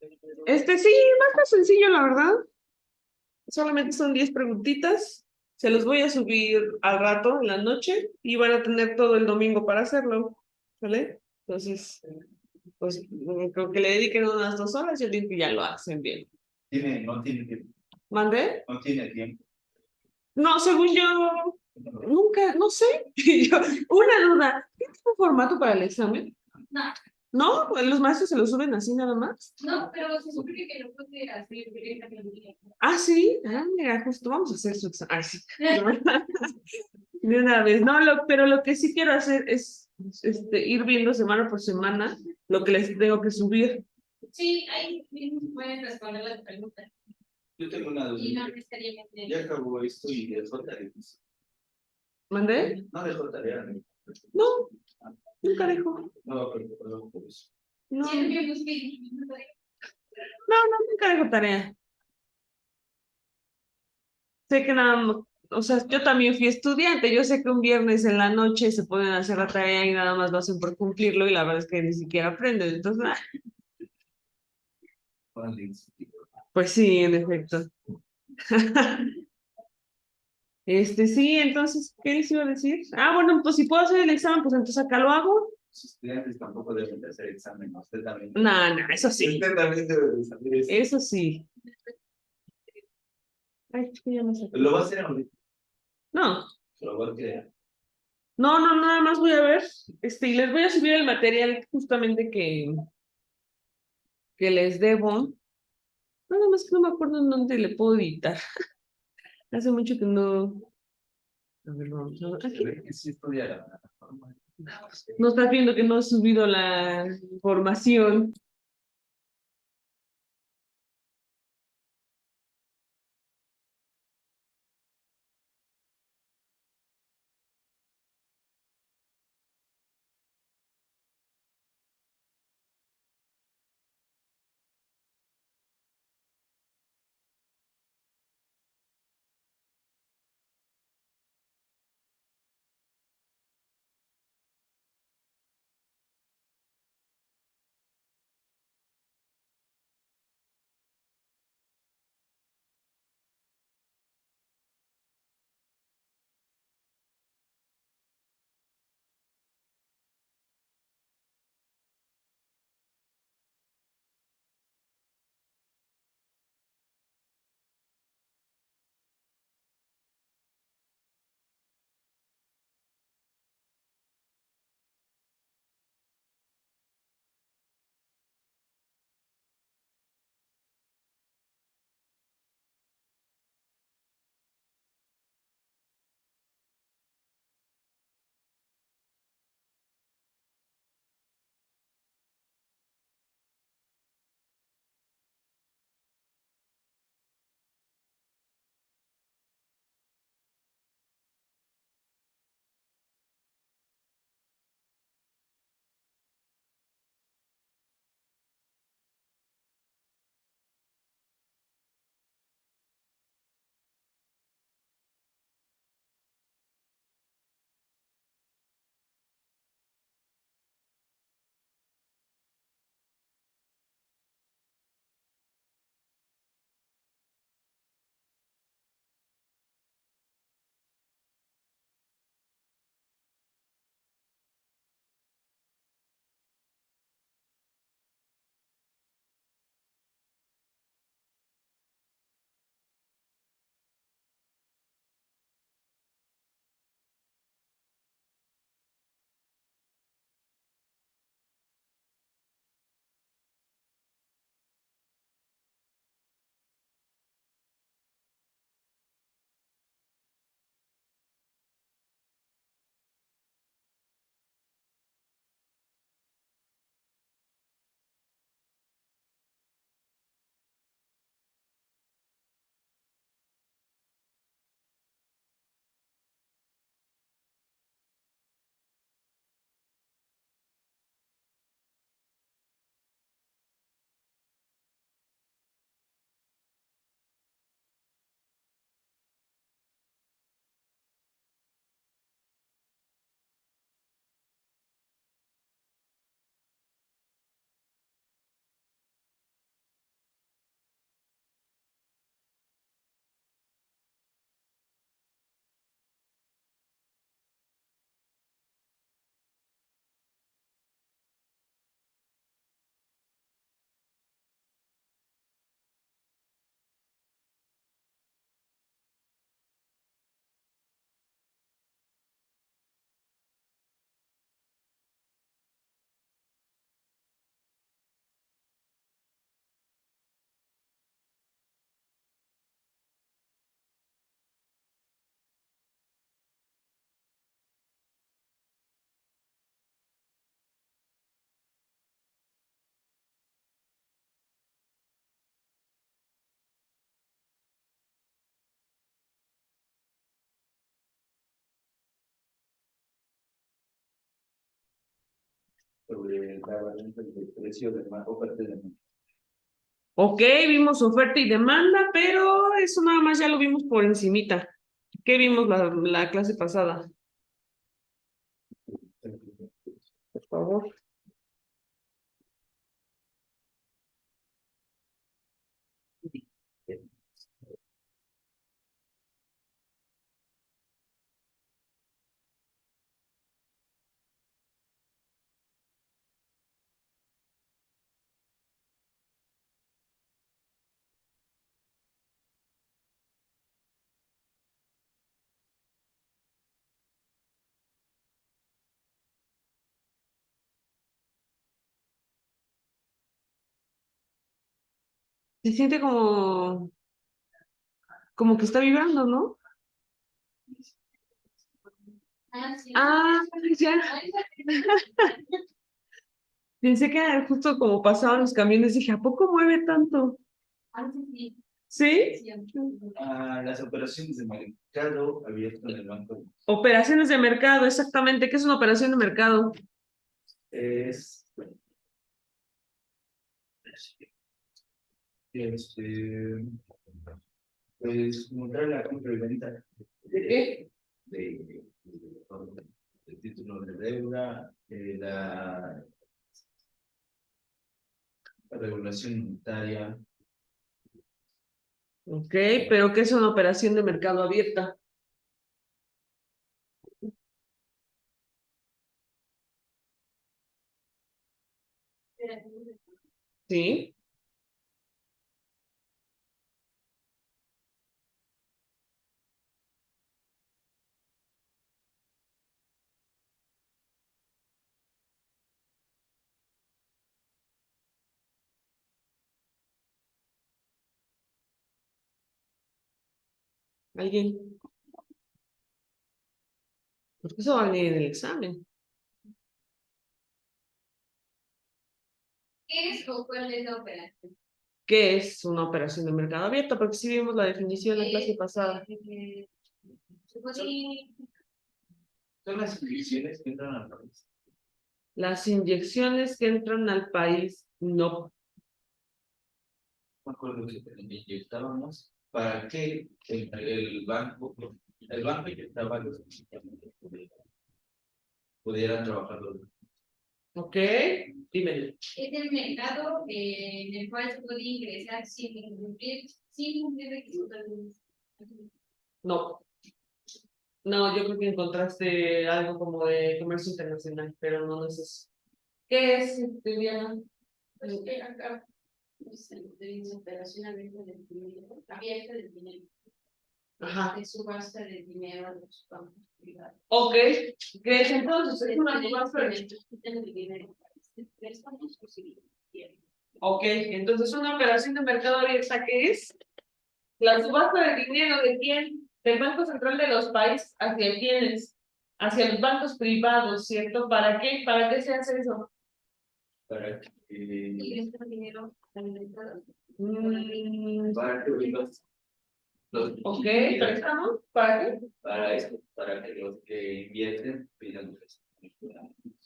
Sí, más sencillo, la verdad. Solamente son 10 preguntitas. Se los voy a subir al rato, en la noche, y van a tener todo el domingo para hacerlo. ¿Vale? Entonces, pues creo que le dediquen unas 2 horas y el día que ya lo hacen bien. No tiene tiempo. ¿Mandé? No tiene tiempo. No, según yo, nunca, no sé. Yo, una duda. ¿Tienes un formato para el examen? No, ¿No? ¿Los maestros se lo suben así nada más? no, pero se supone que lo puede hacer directamente. Ah, sí. Ah, mira, justo vamos a hacer su examen. Ah, sí. De una vez. No, pero lo que sí quiero hacer es ir viendo semana por semana lo que les tengo que subir. Sí, ahí mismo pueden responder las preguntas. Yo tengo una duda. Y no necesariamente. Ya acabó esto y dejó tareas. ¿Mandé? No dejó tarea. No, nunca dejo. No, perdón por eso. No, Sí, es no, que busqué. no, nunca dejo tarea. Sé que nada, o sea, yo también fui estudiante, yo sé que un viernes en la noche se pueden hacer la tarea y nada más lo hacen por cumplirlo y la verdad es que ni siquiera aprenden, entonces, pues sí, en efecto. Sí, entonces, ¿qué les iba a decir? Ah, bueno, pues si puedo hacer el examen, pues entonces acá lo hago. Los estudiantes tampoco deben de hacer examen, usted también. No, no, eso sí, Usted también debe de saber eso. eso sí. Ay, es que ya me saqué. Lo va a hacer ahorita. No, Lo va a crear. no, no, nada más voy a ver, y les voy a subir el material justamente que les debo. Nada más que no me acuerdo en dónde le puedo editar. Hace mucho que no. A ver, vamos a ver. Se ve que sí estudia la forma. No estás viendo que no he subido la información. sobre la variante del precio de más oferta de demanda. Ok, vimos oferta y demanda, pero eso nada más ya lo vimos por encimita. ¿Qué vimos la clase pasada? Por favor. Se siente como que está vibrando, ¿no? Ah, sí. Ah, ya. Pensé que era justo como pasaban los camiones, dije, ¿a poco mueve tanto? Ah, sí, ¿Sí? sí. Las operaciones de mercado abierto en el banco Operaciones de mercado, exactamente. ¿Qué es una operación de mercado? es, este, pues, mostrar la compra y venta ¿De qué? de, de títulos de deuda, la regulación monetaria. Ok, pero ¿qué es una operación de mercado abierta? Sí. ¿Alguien? Porque eso va a venir en el examen. ¿Qué es o cuál es la operación? ¿Qué es una operación de mercado abierto? Porque sí vimos la definición en la clase pasada. Sí. Son las inyecciones que entran al país. Las inyecciones que entran al país, no. Me acuerdo que inyectábamos para que el banco inyectaba los mexicanos pudieran trabajar los. ¿Ok? Dímelo. Es el mercado en el cual se puede ingresar sin cumplir requisitos. No. No, yo creo que encontraste algo como de comercio internacional, pero no es eso. ¿Qué es, Diana? Pues que acá de operación abierta del dinero. Ajá. De subasta de dinero a los bancos privados. Ok. ¿Qué es entonces? Es una subasta. Ok, entonces una operación de mercado abierta, ¿qué es? La subasta de dinero de quién? Del Banco Central de los países, ¿hacia quiénes? Hacia los bancos privados, ¿cierto? ¿Para qué? ¿Para qué se hace eso? Para que, Y este dinero alimentado. para que Ok, ¿prestamos? ¿Para qué? para esto, para que los que invierten pidan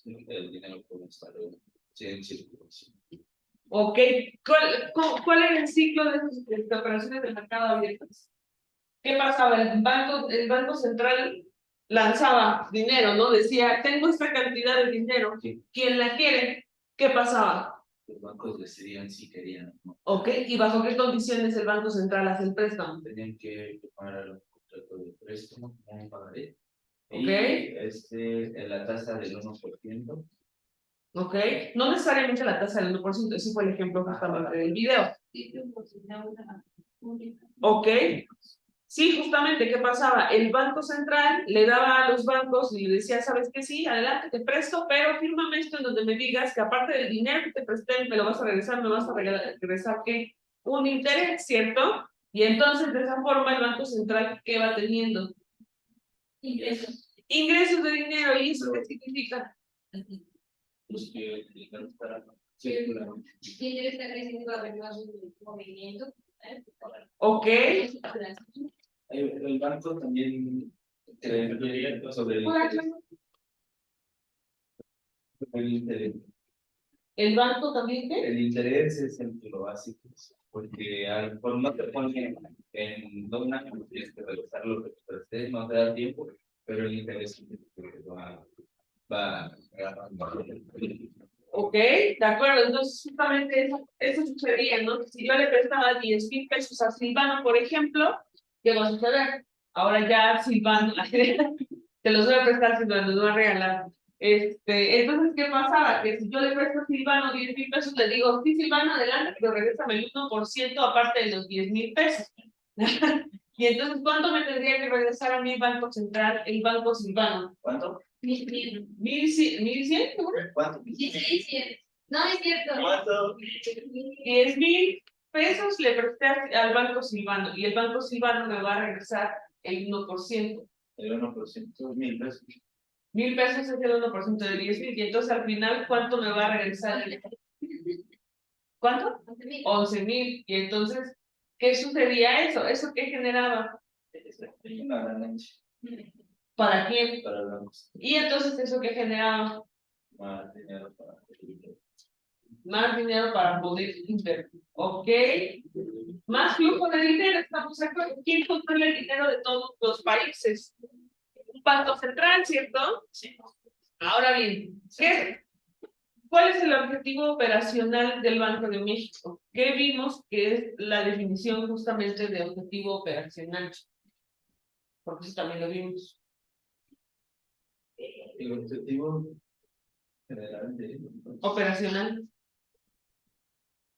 el dinero por un salario sin circulación. Ok, ¿cuál era el ciclo de estas operaciones de mercado abiertas? ¿Qué pasaba? El banco central lanzaba dinero, ¿no? Decía, tengo esta cantidad de dinero, ¿quién la quiere? ¿Qué pasaba? Los bancos decidían si querían o no. Ok, ¿y bajo qué condiciones el Banco Central hace el préstamo? Tenían que preparar un contrato de préstamo como un pagaré. Ok. Y en la tasa del 1%. Ok, no necesariamente la tasa del 1%, ese fue el ejemplo justamente del video. Ok, sí, justamente, ¿qué pasaba? El Banco Central le daba a los bancos y le decía, ¿sabes qué? Sí, adelante, te presto, pero fírmame esto en donde me digas que aparte del dinero que te presté, me lo vas a regresar, me vas a regresar, ¿qué? Un interés, ¿cierto? Y entonces, de esa forma, el Banco Central, ¿qué va teniendo? Ingresos. Ingresos de dinero, ¿y eso qué significa? Pues que el dinero para circular. ¿Quién debe estar creciendo a ver más un movimiento? Ok. El banco también creería sobre el interés. ¿El banco también qué? El interés es el lo básico, porque por no te ponen en 2 años, tienes que regresar lo que te presté, no te da tiempo, pero el interés es el que va agarrando. Ok, de acuerdo, entonces justamente eso sucedería, ¿no? Si yo le prestaba 10,000 pesos a Silvano, por ejemplo, ¿qué va a suceder? Ahora ya Silvano, te los voy a prestar, Silvano, no voy a regalar. Entonces, ¿qué pasaba? Que si yo le presto a Silvano 10,000 pesos, le digo, sí, Silvano, adelante, pero regrésame el 1% aparte de los 10,000 pesos. Y entonces, ¿cuánto me tendría que regresar a mi banco central, el Banco Silvano? ¿Cuánto? 1100. 1,100, ¿seguro? ¿Cuánto? Sí, sí, sí. No es cierto. ¿Cuánto? 10,000 pesos le presté al Banco Silvano y el Banco Silvano me va a regresar el 1%. El 1%, 1,000 pesos. 1,000 pesos es el 1% de 10,000 y entonces al final, ¿cuánto me va a regresar? ¿Cuánto? 11,000. 11,000. Y entonces, ¿qué sucedía eso? ¿Eso qué generaba? Una ganancia ¿Para quién? para los Y entonces, ¿eso qué generaba? más dinero para Más dinero para poder invertir. ¿Ok? Más flujo de dinero, estamos de acuerdo. ¿Quién controla el dinero de todos los países? Un banco central, ¿cierto? Sí. Ahora bien, ¿cuál es el objetivo operacional del Banco de México? ¿Qué vimos que es la definición justamente de objetivo operacional? Porque eso también lo vimos. el objetivo general de Operacional.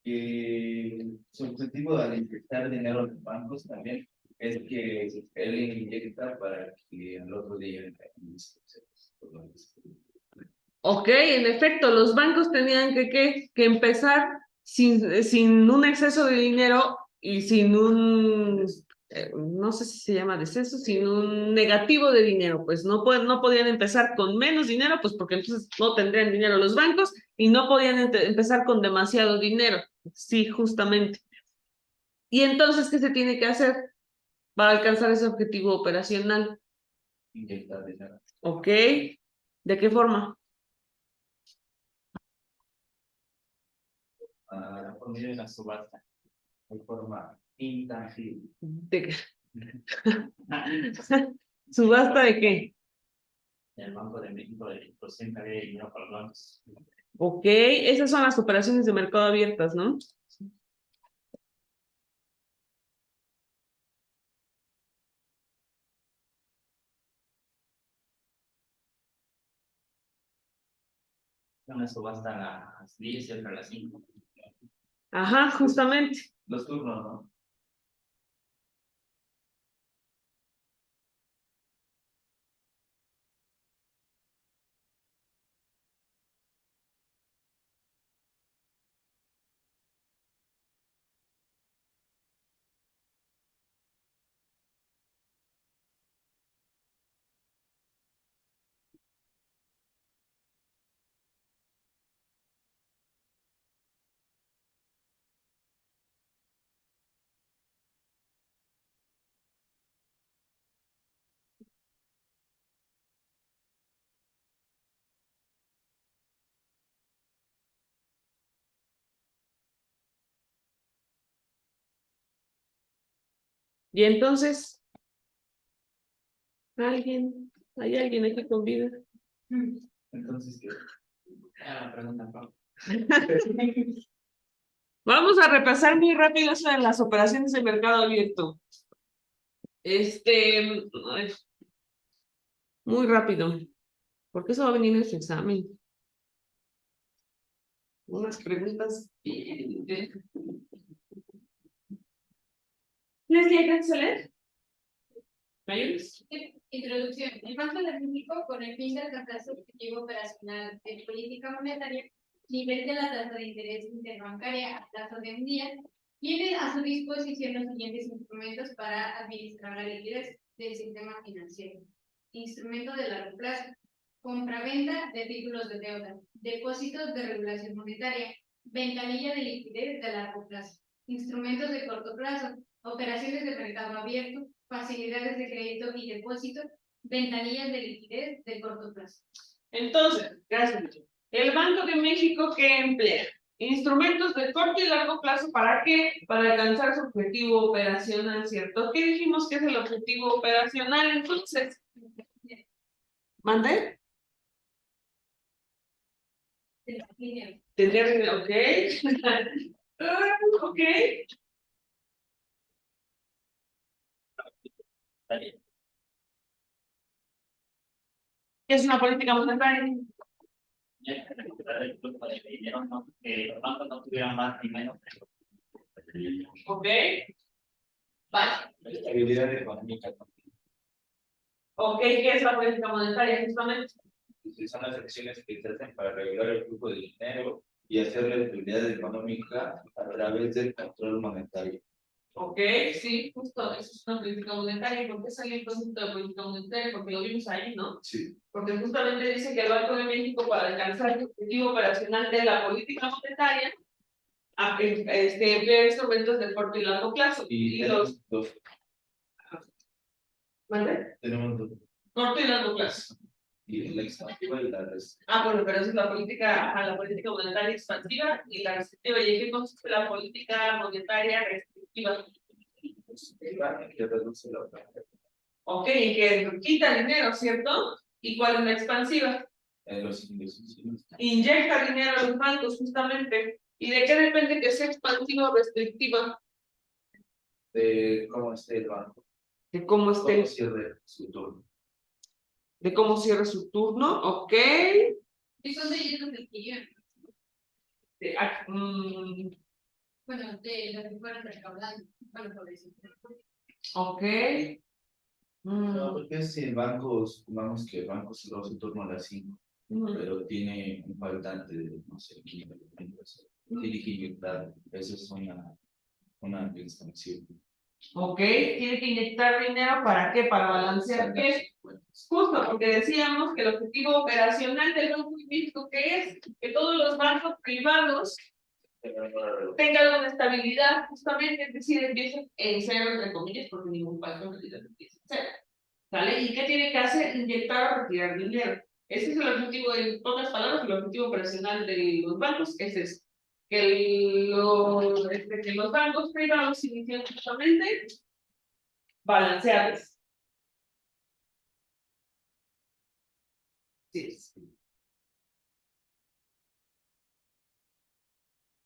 que su objetivo al inyectar dinero en los bancos también es que él inyecta para que al otro día Ok, en efecto, los bancos tenían que empezar sin un exceso de dinero y sin un, no sé si se llama deceso, sin un negativo de dinero, pues no podían empezar con menos dinero, pues porque entonces no tendrían dinero los bancos y no podían empezar con demasiado dinero, sí, justamente. Y entonces, ¿qué se tiene que hacer para alcanzar ese objetivo operacional? inyectar dinero. Ok, ¿de qué forma? Por medio de una subasta, de forma intangible. ¿De ¿Subasta de qué? El Banco de México siempre había dinero para los bancos. Ok, esas son las operaciones de mercado abiertas, ¿no? Una subasta a las 10 y otra a las 5. Ajá, justamente. Los turnos, ¿no? Y entonces, ¿hay alguien aquí con vida? Entonces, ¿qué? La pregunta, Pablo. Vamos a repasar muy rápido eso de las operaciones de mercado abierto. Ay, muy rápido, porque eso va a venir en su examen. Unas preguntas. ¿Les llega a leer? ¿Mayores? Introducción. El Banco de México, con el fin de alcanzar su objetivo operacional de política monetaria, nivel de la tasa de interés interbancaria a plazo de un día, tiene a su disposición los siguientes instrumentos para administrar la liquidez del sistema financiero. Instrumento de largo plazo, compraventa de títulos de deuda, depósitos de regulación monetaria, ventanilla de liquidez de largo plazo, instrumentos de corto plazo, operaciones de mercado abierto, facilidades de crédito y depósito, ventanillas de liquidez de corto plazo. Entonces, gracias. El Banco de México, ¿qué emplea? Instrumentos de corto y largo plazo, ¿para qué? Para alcanzar su objetivo operacional, ¿cierto? ¿Qué dijimos que es el objetivo operacional entonces? ¿Mande? Tener dinero, ok. Ok. ¿Qué es una política monetaria? Que los bancos no tuvieran más ni menos. Ok. Vale. Estabilidad económica. Ok, ¿qué es la política monetaria justamente? Son las acciones que se hacen para regular el flujo de dinero y hacer la estabilidad económica a través del control monetario. Ok, sí, justo, eso es una política monetaria. ¿Y por qué salió el concepto de política monetaria? Porque lo vimos ahí, ¿no? Sí. Porque justamente dice que el Banco de México, para alcanzar el objetivo operacional de la política monetaria, emplea instrumentos de corto y largo plazo. Y los... dos. ¿Vale? Tenemos dos. Corto y largo plazo. Y la expansiva y la restrictiva. Ah, bueno, pero esa es la política monetaria expansiva y la restrictiva. ¿Y en qué consiste la política monetaria restrictiva? Que reduce la oferta. Ok, que quita dinero, ¿cierto? ¿Y cuál es la expansiva? Los ingresos. Inyecta dinero a los bancos, justamente. ¿Y de qué depende que sea expansiva o restrictiva? De cómo esté el banco. De cómo esté. Cómo cierre su turno. De cómo cierre su turno, ok. Y son leyes del que bueno, de lo que fueron recaudando. Bueno, por eso. Ok. No, porque si el banco, supongamos que el banco cerró su turno a las 5, pero tiene un faltante de, no sé, 500 pesos. Tiene que inyectar, eso es una extensión. Ok, tiene que inyectar dinero, ¿para qué? Para balancear qué. Justo, porque decíamos que el objetivo operacional del Banco de México, ¿qué es? Que todos los bancos privados tengan una estabilidad, justamente, es decir, empiecen en cero, entre comillas, porque ningún banco en realidad empieza en cero. ¿Vale? ¿Y qué tiene que hacer? Inyectar o retirar dinero. Ese es el objetivo, en pocas palabras, el objetivo operacional de los bancos, es eso. Que los bancos privados inician justamente balanceables. Sí.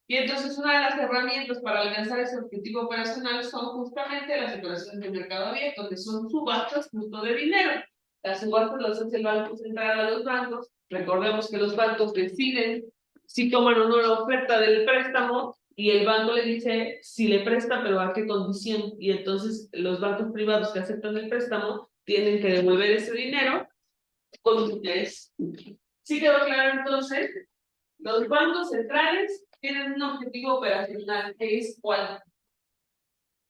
Y entonces una de las herramientas para alcanzar ese objetivo operacional son justamente las operaciones de mercado abierto, que son subastas justo de dinero. Las subastas las hace el Banco Central a los bancos. Recordemos que los bancos deciden si toman o no la oferta del préstamo y el banco le dice si le presta, pero a qué condición. Y entonces los bancos privados que aceptan el préstamo tienen que devolver ese dinero con interés. ¿Sí quedó claro entonces? Los bancos centrales tienen un objetivo operacional, que es ¿cuál?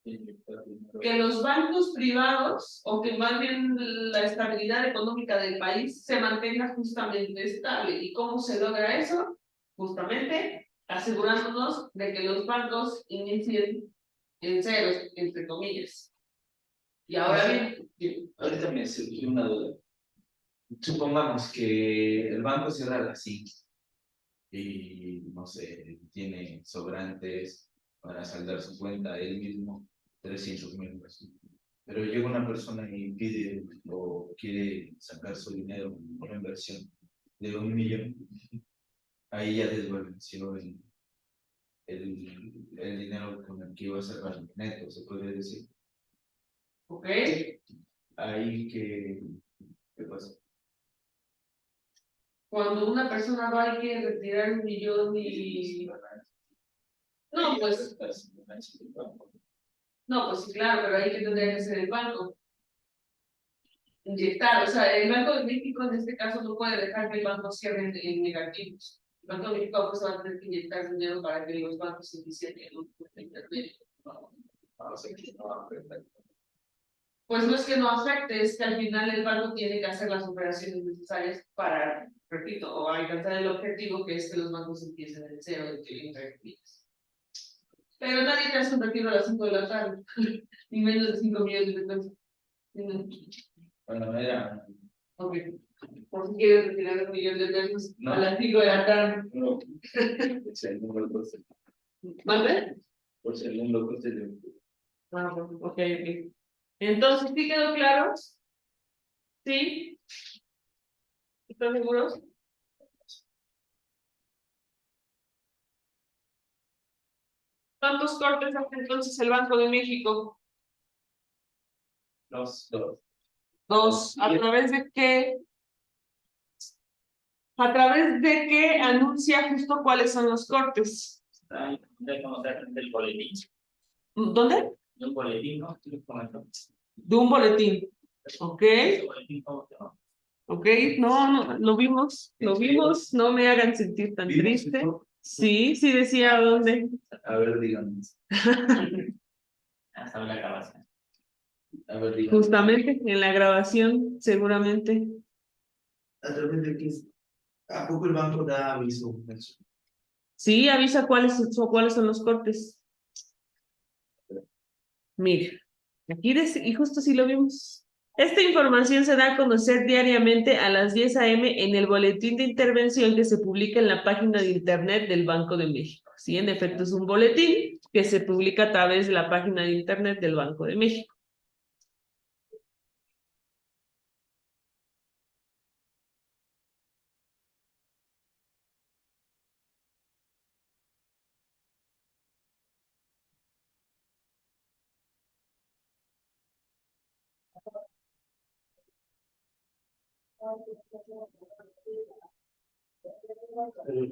Que los bancos privados, o que más bien la estabilidad económica del país, se mantenga justamente estable. ¿Y cómo se logra eso? Justamente asegurándonos de que los bancos inicien en ceros, entre comillas. Y ahora bien, ahorita me surgió una duda. Supongamos que el banco cierra a las 5 y, no sé, tiene sobrantes para saldar su cuenta él mismo, 300,000 pesos. Pero llega una persona y pide o quiere sacar su dinero, una inversión de 1 millón. Ahí ya desvaneció el dinero con el que iba a cerrar neto, se puede decir. ok, Ahí ¿qué pasa? cuando una persona va y quiere retirar 1 millón no, pues, no, pues sí, claro, pero ahí que tendría que ser el banco. Inyectar, o sea, el Banco de México en este caso no puede dejar que el banco cierre en negativos. El Banco de México pues va a tener que inyectar dinero para que los bancos se inicien en un intermedio. Pues no es que no afecte, es que al final el banco tiene que hacer las operaciones necesarias para, repito, o alcanzar el objetivo que es que los bancos empiecen en cero de que intermedios. Pero nadie te hace un retiro a las 5 de la tarde, ni menos de 5 millones de pesos. Bueno, era Ok. Por si quieres retirar 1 millón de pesos No. a las 5 de la tarde. No. Por si algún loco se- ¿Mande? por si algún loco se le- Ah, ok. Entonces, ¿sí quedó claro? ¿Sí? ¿Están seguros? ¿Cuántos cortes hace entonces el Banco de México? Dos. Dos. ¿A través de qué? ¿A través de qué anuncia justo cuáles son los cortes? Ay, de conocer del boletín. ¿Dónde? De un boletín, ¿no? Sí, lo comento. De un boletín. Ok. Ese boletín, ¿cómo se llama? Ok, no, lo vimos, no me hagan sentir tan triste. Sí, sí decía dónde. A ver, díganos. Hasta la grabación. A ver, díganos. Justamente en la grabación, seguramente. ¿A través de qué? ¿A poco el banco da aviso? Sí, avisa cuáles son los cortes. Mira, aquí y justo sí lo vimos. Esta información se da a conocer diariamente a las 10 a.m. en el boletín de intervención que se publica en la página de internet del Banco de México. Sí, en efecto es un boletín que se publica a través de la página de internet del Banco de México.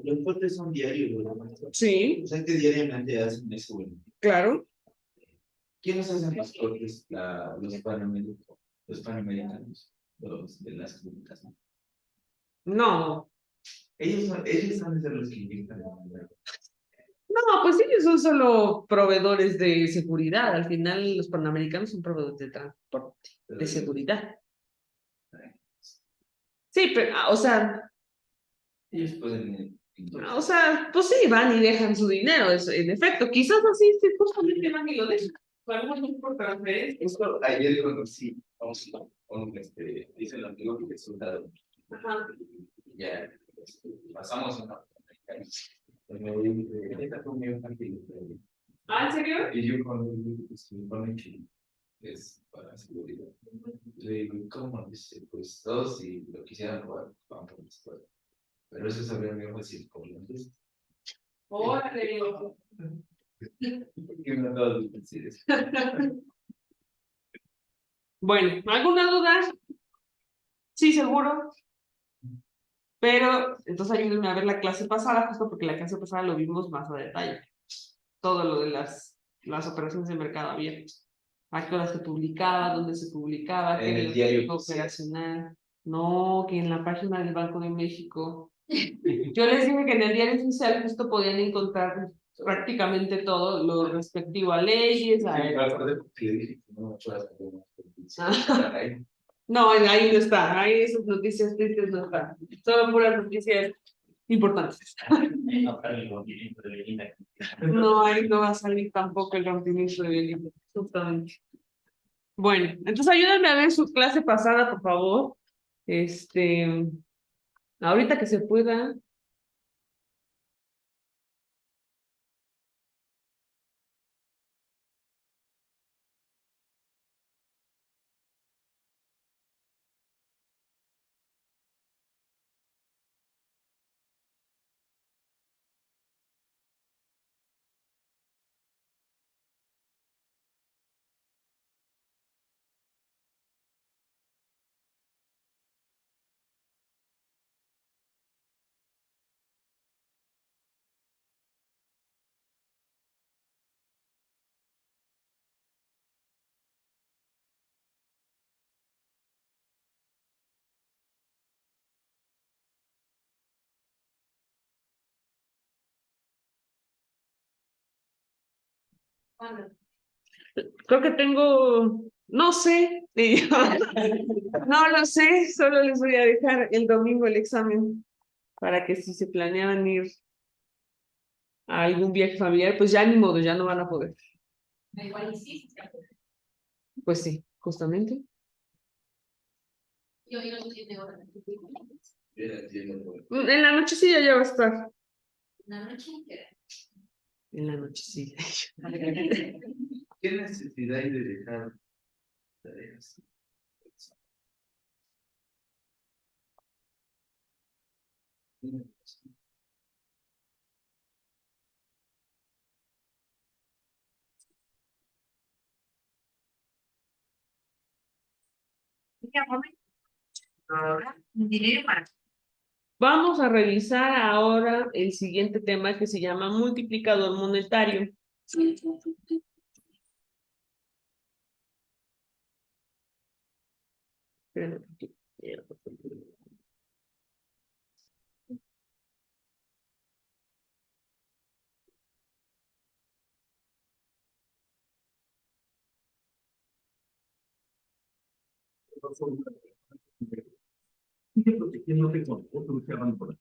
Los cortes son diarios, ¿verdad? Sí, O sea que diariamente hacen eso, güey. claro. ¿Quiénes hacen los cortes? Los panamericanos, los de las públicas, ¿no? No, Ellos han de ser los que inyectan la moneda. no, pues ellos son solo proveedores de seguridad. Al final los panamericanos son proveedores de transporte, de seguridad. Sí, pero, Ellos pueden. pues sí, van y dejan su dinero, en efecto. Quizás así, sí, justamente van y lo dejan. Pagamos por transferencia. Justo ayer conocí a dice el amigo que es soldado. Ajá. Ya, pasamos una. Me dice, esta fue muy infantil. ¿Ah, en serio? Y yo con el que es para seguridad. Le digo, ¿cómo? Dice, pues todos si lo quisieran jugar, vamos a la escuela. Pero eso sabría mejor decir, como antes. Órale. ¿Qué me acabas de decir eso? Bueno, ¿alguna duda? Sí, seguro. Pero entonces ayúdenme a ver la clase pasada, justo porque la clase pasada lo vimos más a detalle. Todo lo de las operaciones de mercado abierto. A qué horas se publicaba, dónde se publicaba, qué En era el el diario código operacional. No, que en la página del Banco de México. Yo les dije que en el diario oficial justo podían encontrar prácticamente todo lo respectivo a leyes, a... No, ahí no está, ahí esas noticias tristes no están. Son puras noticias importantes. No, ahí no va a salir tampoco el rompimiento de Belinda, justamente. Bueno, entonces ayúdame a ver su clase pasada, por favor. Ahorita que se pueda. Creo que tengo, no sé, no lo sé, solo les voy a dejar el domingo el examen para que si se planeaban ir a algún viaje familiar, pues ya ni modo, ya no van a poder. Igual y sí. Pues sí, justamente. Yo no sé 7 horas. Bien, entiendo. En la noche sí ya va a estar. Una noche entera. En la noche sí. ¿Qué necesidad hay de dejar tareas? Ahora, dinero para. Vamos a revisar ahora el siguiente tema que se llama multiplicador monetario. Protegiéndote con otros que van por ahí.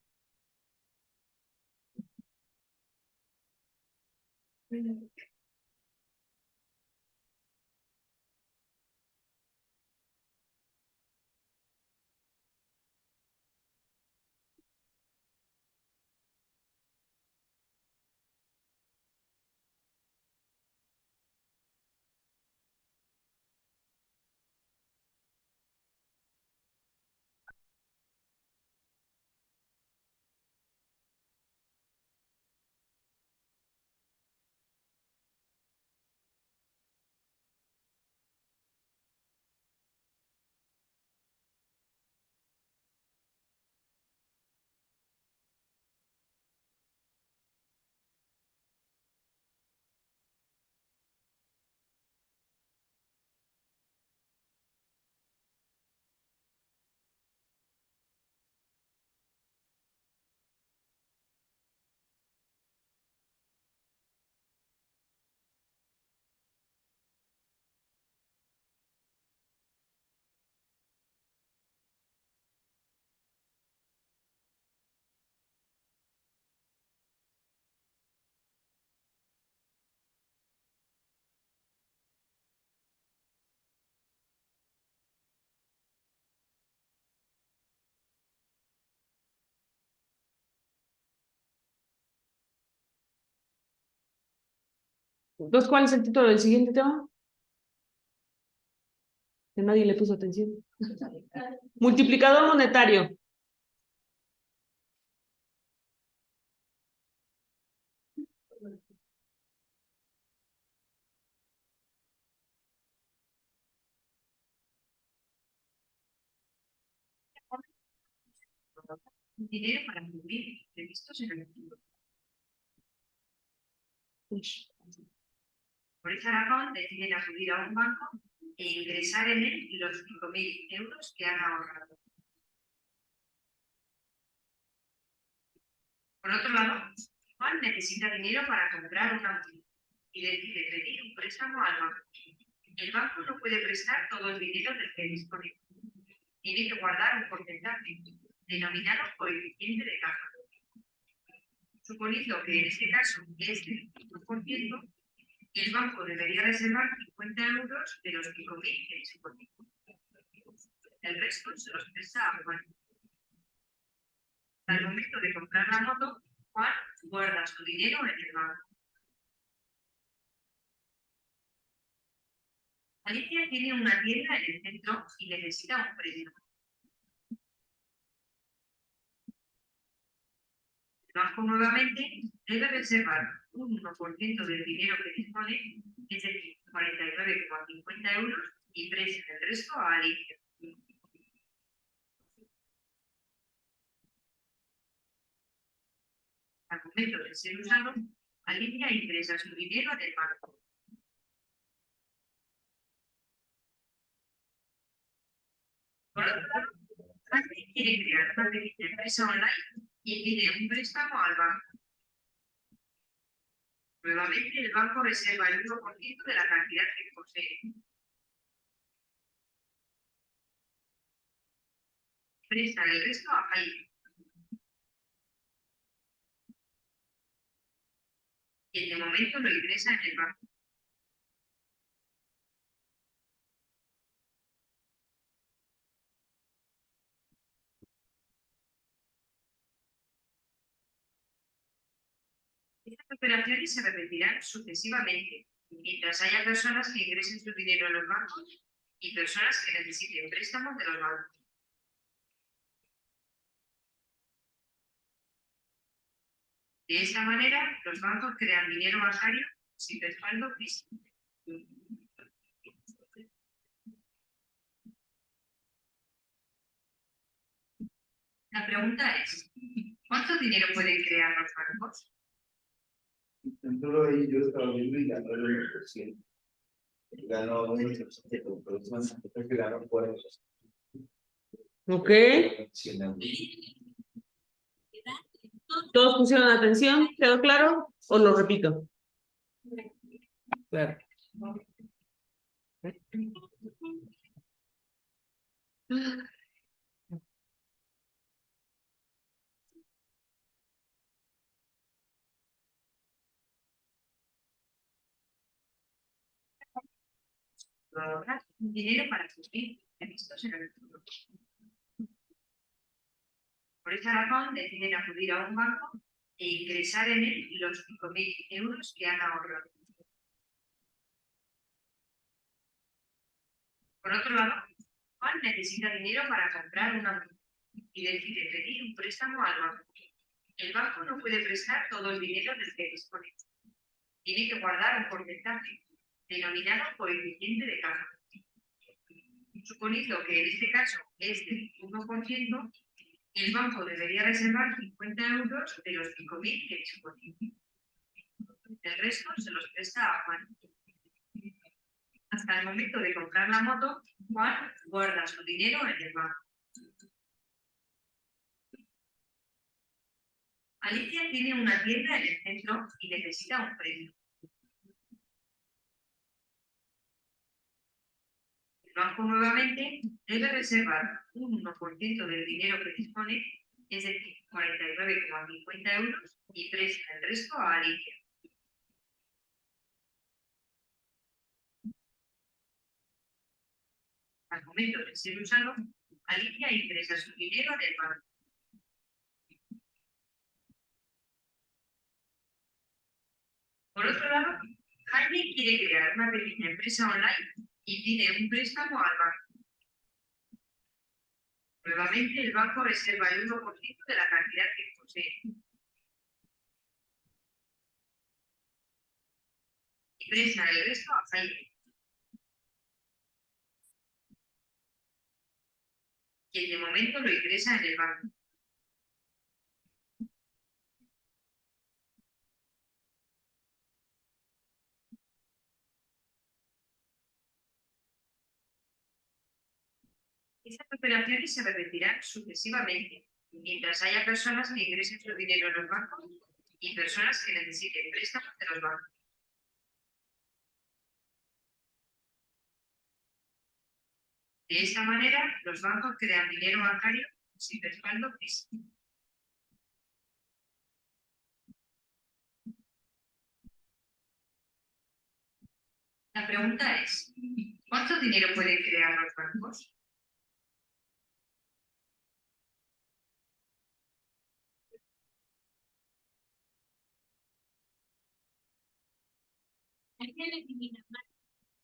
Entonces, ¿cuál es el título del siguiente tema? Que nadie le puso atención. Multiplicador monetario. Dinero para cubrir imprevistos en el futuro. Por esa razón deciden acudir a un banco e ingresar en él los 5.000 euros que han ahorrado. Por otro lado, Juan necesita dinero para comprar un auto y decide pedir un préstamo al banco. El banco no puede prestar todo el dinero del que dispone. Tiene que guardar un porcentaje, denominado coeficiente de caja. Suponiendo que en este caso es del 5%, el banco debería reservar 50 euros de los 5.000 que dispone. El resto se los presta a Juan. Al momento de comprar la moto, Juan guarda su dinero en el banco. Alicia tiene una tienda en el centro y necesita un préstamo. El banco nuevamente debe reservar un 1% del dinero que dispone, es decir, 49,50 euros, y presta el resto a Alicia. Al momento de ser usado, Alicia ingresa su dinero en el banco. Por otro lado, Alicia quiere crear una pequeña empresa online y pide un préstamo al banco. Nuevamente, el banco reserva el 1% de la cantidad que posee. Presta el resto a Alicia. Y de momento lo ingresa en el banco. operaciones se repetirán sucesivamente, mientras haya personas que ingresen su dinero en los bancos y personas que necesiten préstamos de los bancos. De esta manera, los bancos crean dinero bancario sin respaldo físico. La pregunta es, ¿cuánto dinero pueden crear los bancos? Entonces ahí yo estaba viendo y ganó el 1%. Ganó un 1%, pero es más que ganó por eso. Ok. ¿Todos pusieron atención? ¿Quedó claro? ¿O lo repito? Claro. Ahorrar dinero para cumplir requisitos en el futuro. Por esa razón deciden acudir a un banco e ingresar en él los 5.000 euros que han ahorrado. Por otro lado, Juan necesita dinero para comprar una moto y decide pedir un préstamo al banco. El banco no puede prestar todo el dinero del que dispone. Tiene que guardar un porcentaje, denominado coeficiente de caja. Suponiendo que en este caso es del 1%, el banco debería reservar 50 euros de los 5.000 que dispone. El resto se los presta a Juan. Hasta el momento de comprar la moto, Juan guarda su dinero en el banco. Alicia tiene una tienda en el centro y necesita un préstamo. El banco nuevamente debe reservar un 1% del dinero que dispone, es decir, 49,50 euros, y presta el resto a Alicia. Al momento de ser usado, Alicia ingresa su dinero en el banco. Por otro lado, Jaime quiere crear una pequeña empresa online y pide un préstamo al banco. Nuevamente, el banco reserva el 1% de la cantidad que posee y presta el resto a Jaime, quien de momento lo ingresa en el banco. Estas operaciones se repetirán sucesivamente, mientras haya personas que ingresen su dinero en los bancos y personas que necesiten préstamos de los bancos. De esta manera, los bancos crean dinero bancario sin respaldo físico. La pregunta es, ¿cuánto dinero pueden crear los bancos? Hay que eliminar más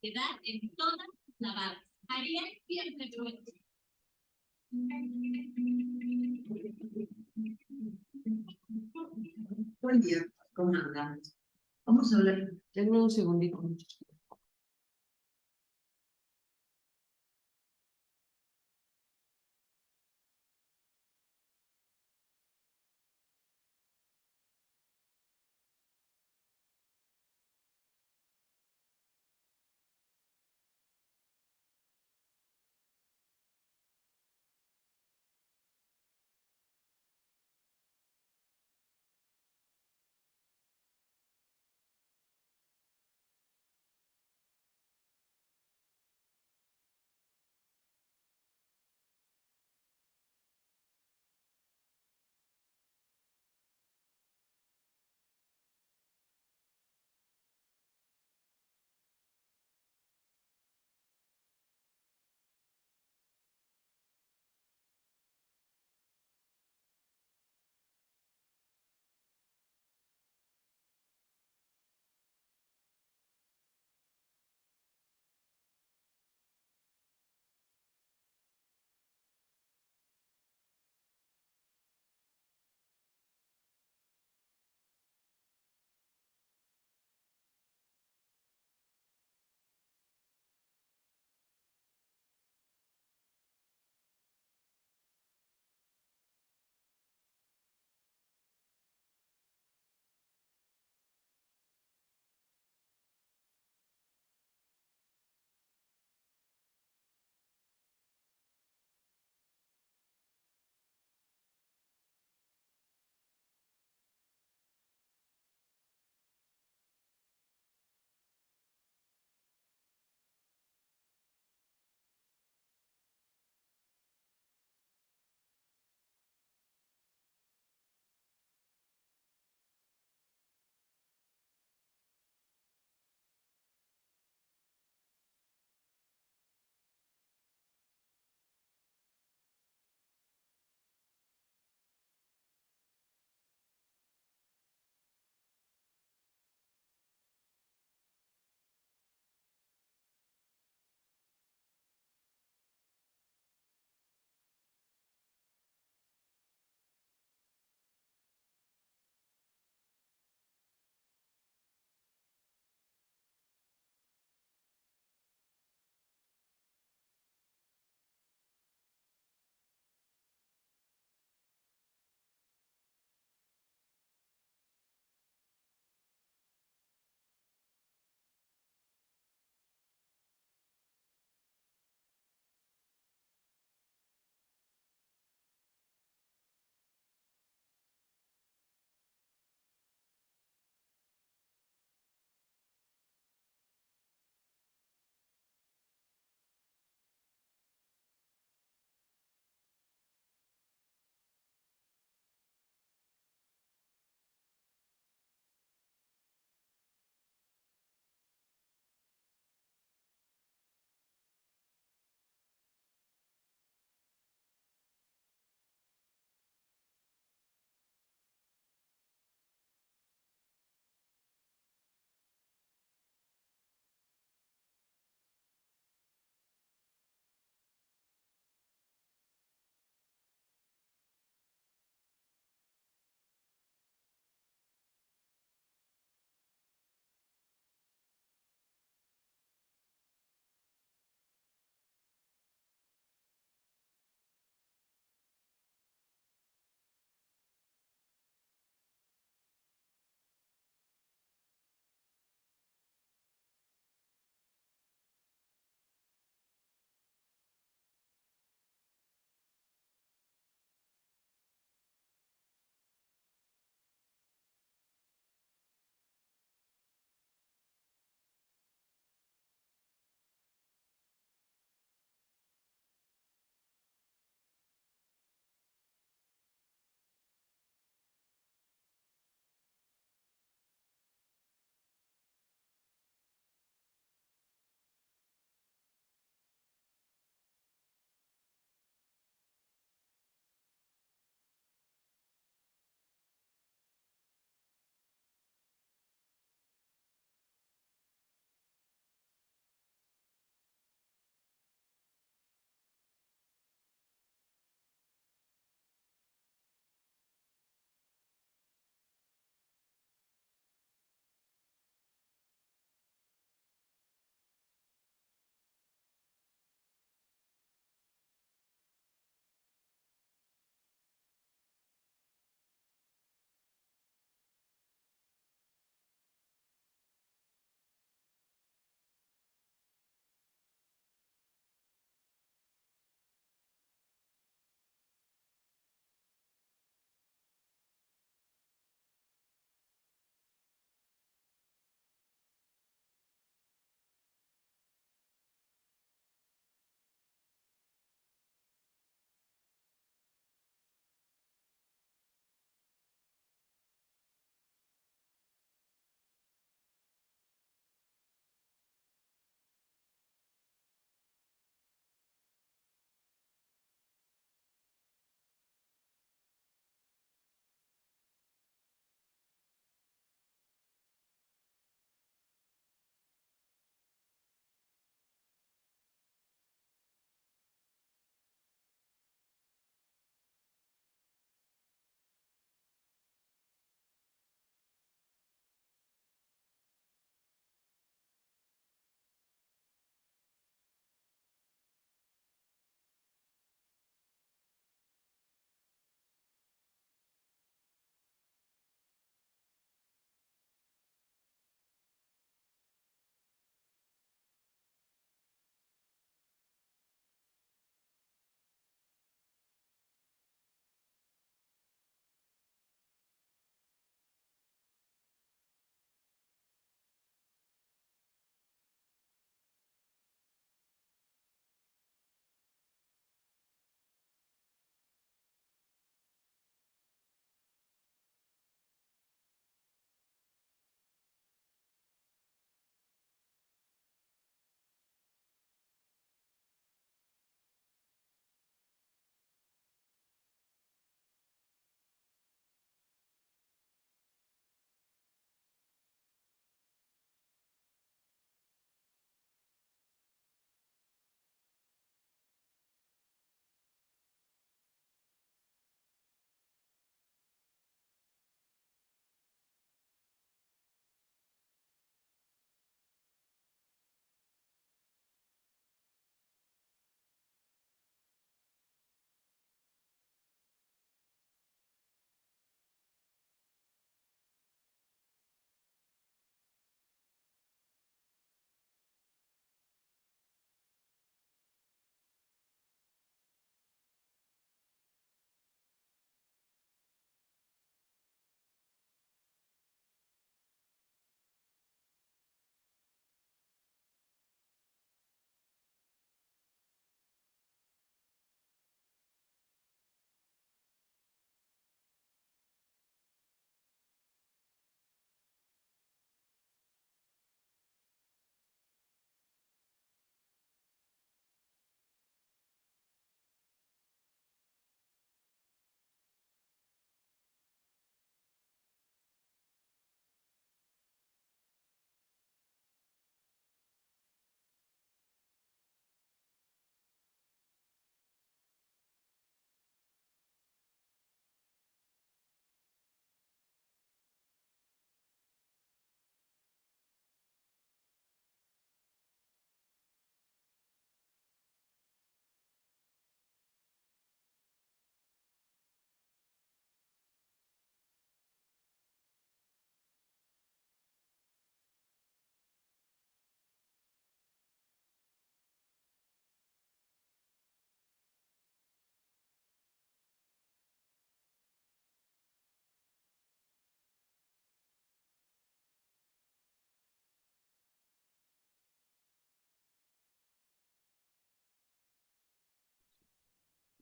edad en todas las barras. Haría siempre pruebas. Buen día, ¿cómo andamos? Vamos a hablar. Denme un segundito.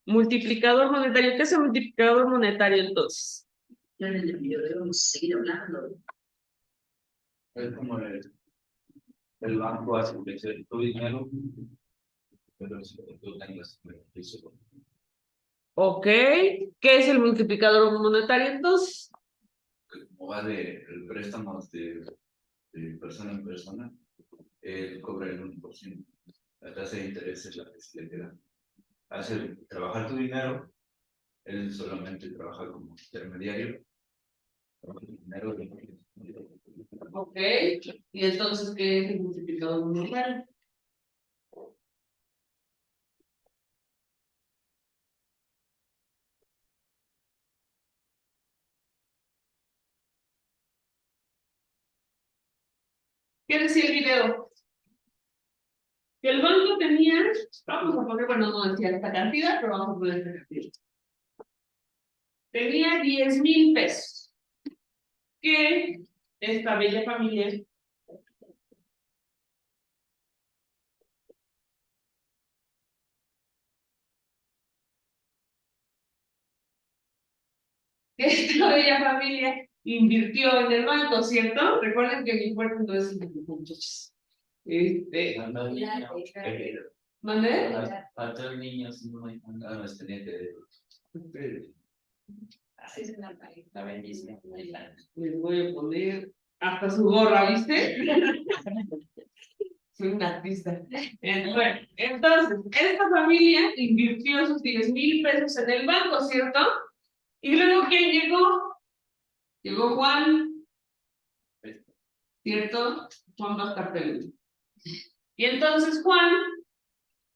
Multiplicador monetario. ¿Qué es el multiplicador monetario entonces? Ya en el video debemos seguir hablando. Es como el banco hace crecer tu dinero, pero si tú tengas beneficio. Ok. ¿Qué es el multiplicador monetario entonces? Como va el préstamo de persona en persona, él cobra el 1%. La tasa de interés es la que se le queda. Hace trabajar tu dinero, él solamente trabaja como intermediario. Ok. ¿Y entonces qué es el multiplicador monetario? ¿Qué decía el video? Que el banco tenía, vamos a poner, bueno, no decía esta cantidad, pero vamos a poner esta cantidad. Tenía 10,000 pesos. Que esta bella familia que esta bella familia invirtió en el banco, ¿cierto? Recuerden que mi importe no es muchachos. ¿Mandé? A 3 niños no hay nada más tenía que. Es una pareja bellísima. Les voy a poner hasta su gorra, ¿viste? Soy una artista. Bueno, entonces, esta familia invirtió sus 10,000 pesos en el banco, ¿cierto? Y luego, ¿quién llegó? Llegó Juan, ¿cierto? Juan va a estar perdido. Y entonces Juan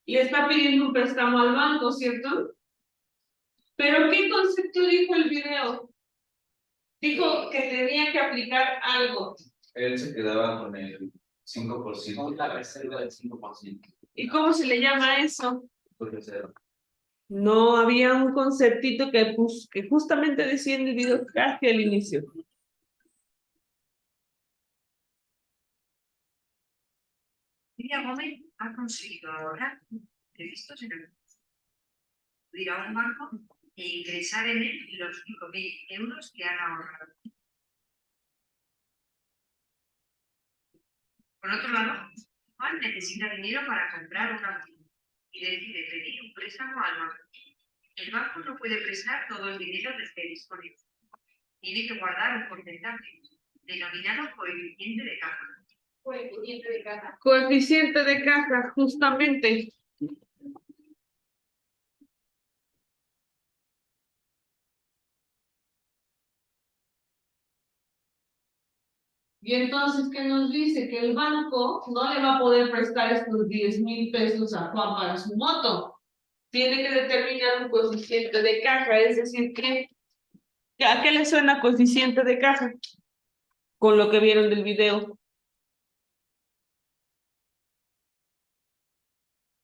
le está pidiendo un préstamo al banco, ¿cierto? Pero ¿qué concepto dijo el video? Dijo que tenía que aplicar algo. Él se quedaba con el 5%. La reserva del 5%. ¿Y cómo se le llama eso? Por reserva. No había un conceptito que justamente decía en el video casi al inicio. Lidia Gómez ha conseguido ahorrar previstos en el ir a un banco e ingresar en él los 5.000 euros que han ahorrado. Por otro lado, Juan necesita dinero para comprar una moto y decide pedir un préstamo al banco. El banco no puede prestar todo el dinero del que dispone. Tiene que guardar un porcentaje, denominado coeficiente de caja. Coeficiente de caja. Coeficiente de caja, justamente. Y entonces, ¿qué nos dice? Que el banco no le va a poder prestar estos 10,000 pesos a Juan para su moto. Tiene que determinar un coeficiente de caja, es decir, ¿a qué le suena coeficiente de caja? Con lo que vieron del video.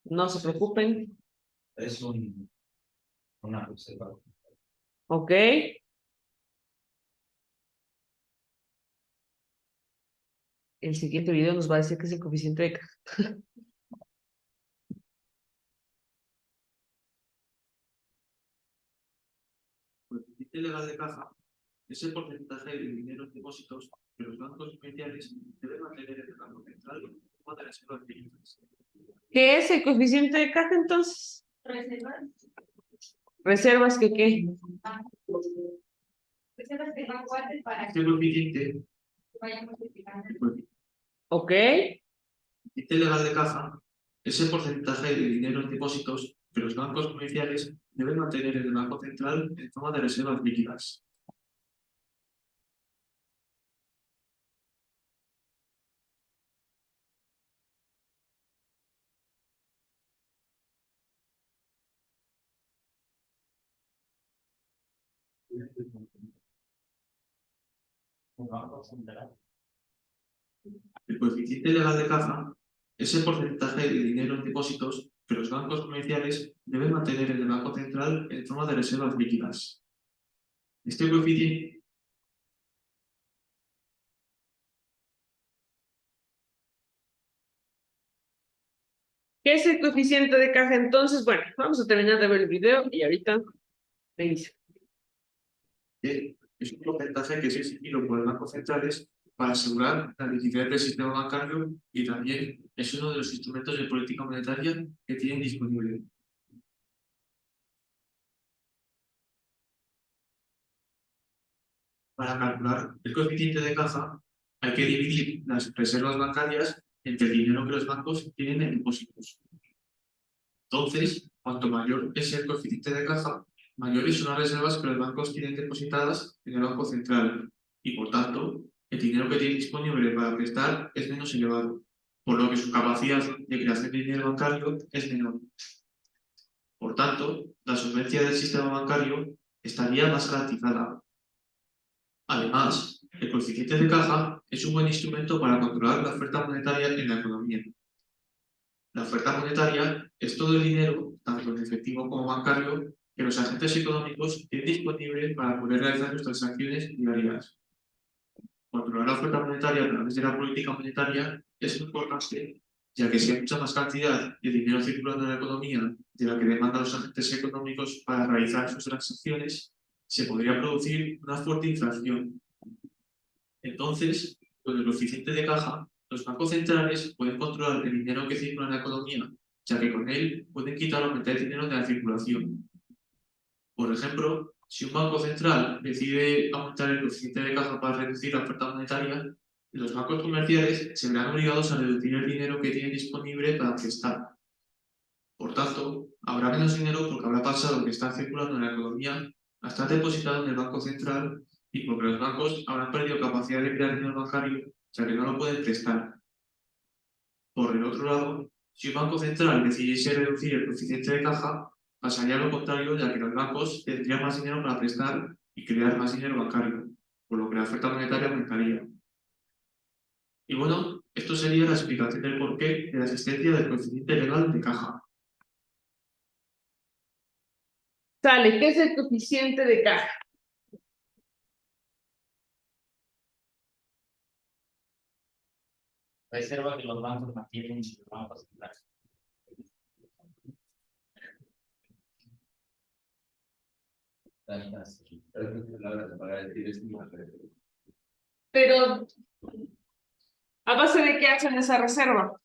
No se preocupen, Es una reserva. ¿ok? El siguiente video nos va a decir que es el coeficiente de caja. Coeficiente legal de caja es el porcentaje de dinero en depósitos que los bancos comerciales deben mantener en el Banco Central como de reservas líquidas. ¿Qué es el coeficiente de caja entonces? Reservas. ¿Reservas que qué? Reservas que van guardes para Este coeficiente, que vayan multiplicando. ¿Ok? coeficiente legal de caja es el porcentaje de dinero en depósitos que los bancos comerciales deben mantener en el Banco Central en forma de reservas líquidas. El coeficiente legal de caja es el porcentaje de dinero en depósitos que los bancos comerciales deben mantener en el Banco Central en forma de reservas líquidas. Este coeficiente ¿Qué es el coeficiente de caja entonces? Bueno, vamos a terminar de ver el video y ahorita reinicio. Es un porcentaje que es exigido por los bancos centrales para asegurar la liquidez del sistema bancario y también es uno de los instrumentos de política monetaria que tienen disponible. Para calcular el coeficiente de caja hay que dividir las reservas bancarias entre el dinero que los bancos tienen en depósitos. Entonces, cuanto mayor es el coeficiente de caja, mayores son las reservas que los bancos tienen depositadas en el Banco Central y, por tanto, el dinero que tienen disponible para prestar es menos elevado, por lo que su capacidad de creación de dinero bancario es menor. Por tanto, la solvencia del sistema bancario estaría más garantizada. Además, el coeficiente de caja es un buen instrumento para controlar la oferta monetaria en la economía. La oferta monetaria es todo el dinero, tanto en efectivo como bancario, que los agentes económicos tienen disponible para poder realizar sus transacciones diarias. Controlar la oferta monetaria a través de la política monetaria es muy importante, ya que si hay mucha más cantidad de dinero circulando en la economía de la que demandan los agentes económicos para realizar sus transacciones, se podría producir una fuerte inflación. Entonces, con el coeficiente de caja, los bancos centrales pueden controlar el dinero que circula en la economía, ya que con él pueden quitar o meter dinero de la circulación. Por ejemplo, si un banco central decide aumentar el coeficiente de caja para reducir la oferta monetaria, los bancos comerciales se verán obligados a reducir el dinero que tienen disponible para prestar. Por tanto, habrá menos dinero porque habrá pasado que está circulando en la economía a estar depositado en el Banco Central y porque los bancos habrán perdido capacidad de crear dinero bancario, ya que no lo pueden prestar. Por el otro lado, si un Banco Central decidiese reducir el coeficiente de caja, pasaría lo contrario, ya que los bancos tendrían más dinero para prestar y crear más dinero bancario, por lo que la oferta monetaria aumentaría. Y bueno, esto sería la explicación del porqué de la existencia del coeficiente legal de caja. Sale, ¿qué es el coeficiente de caja? Reserva que los bancos mantienen en sus bancos centrales. Pero, ¿a base de qué hacen esa reserva?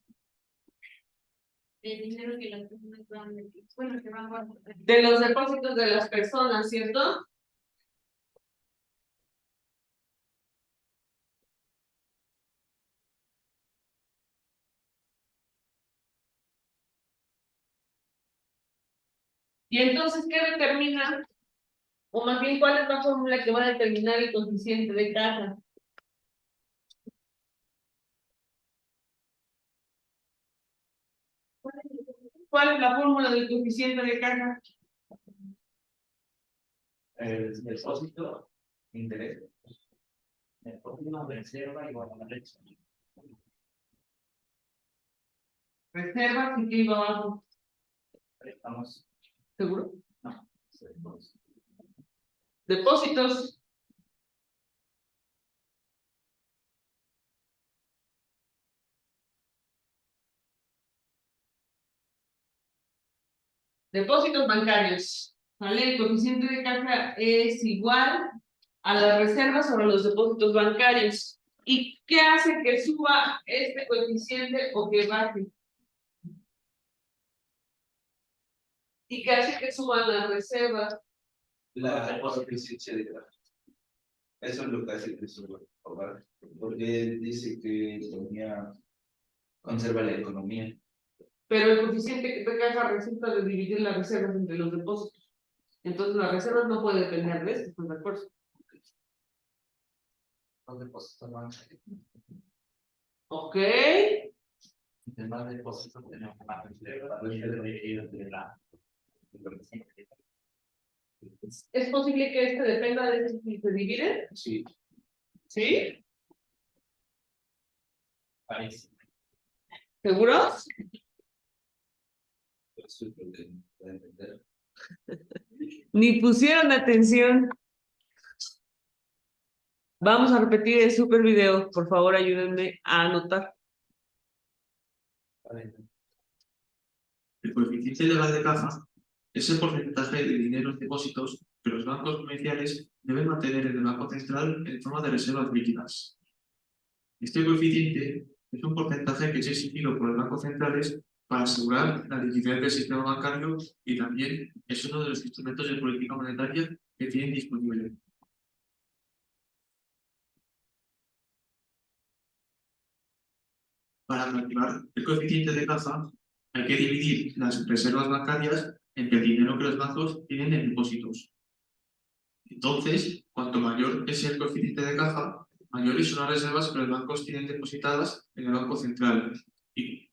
El dinero que las personas van, bueno, que van guardando. De los depósitos de las personas, ¿cierto? Y entonces, ¿qué determina? O más bien, ¿cuál es la fórmula que va a determinar el coeficiente de caja? ¿Cuál es la fórmula del coeficiente de caja? El depósito, interés. Depósito, reserva igual a la leche. Reservas y que iba abajo. Préstamos. ¿Seguro? No. Depósitos. Depósitos bancarios. ¿Vale? El coeficiente de caja es igual a las reservas sobre los depósitos bancarios. ¿Y qué hace que suba este coeficiente o que baje? ¿Y qué hace que suban las reservas? La eficiencia de caja. Eso es lo que hace que suba, porque dice que economía conserva la economía. Pero el coeficiente de caja resulta de dividir las reservas entre los depósitos. Entonces las reservas no pueden depender de esto, ¿están de acuerdo? Los depósitos bancarios. Ok. De más depósitos tenemos más reservas de la. ¿Es posible que este dependa de si se divide? Sí, ¿Sí? parece. ¿Seguros? Eso es lo que puede entender. Ni pusieron atención. Vamos a repetir el super video. Por favor, ayúdenme a anotar. Parece. El coeficiente legal de caja es el porcentaje de dinero en depósitos que los bancos comerciales deben mantener en el Banco Central en forma de reservas líquidas. Este coeficiente es un porcentaje que es exigido por los bancos centrales para asegurar la liquidez del sistema bancario y también es uno de los instrumentos de política monetaria que tienen disponible. Para calcular el coeficiente de caja, hay que dividir las reservas bancarias entre el dinero que los bancos tienen en depósitos. Entonces, cuanto mayor es el coeficiente de caja, mayores son las reservas que los bancos tienen depositadas en el Banco Central. Y,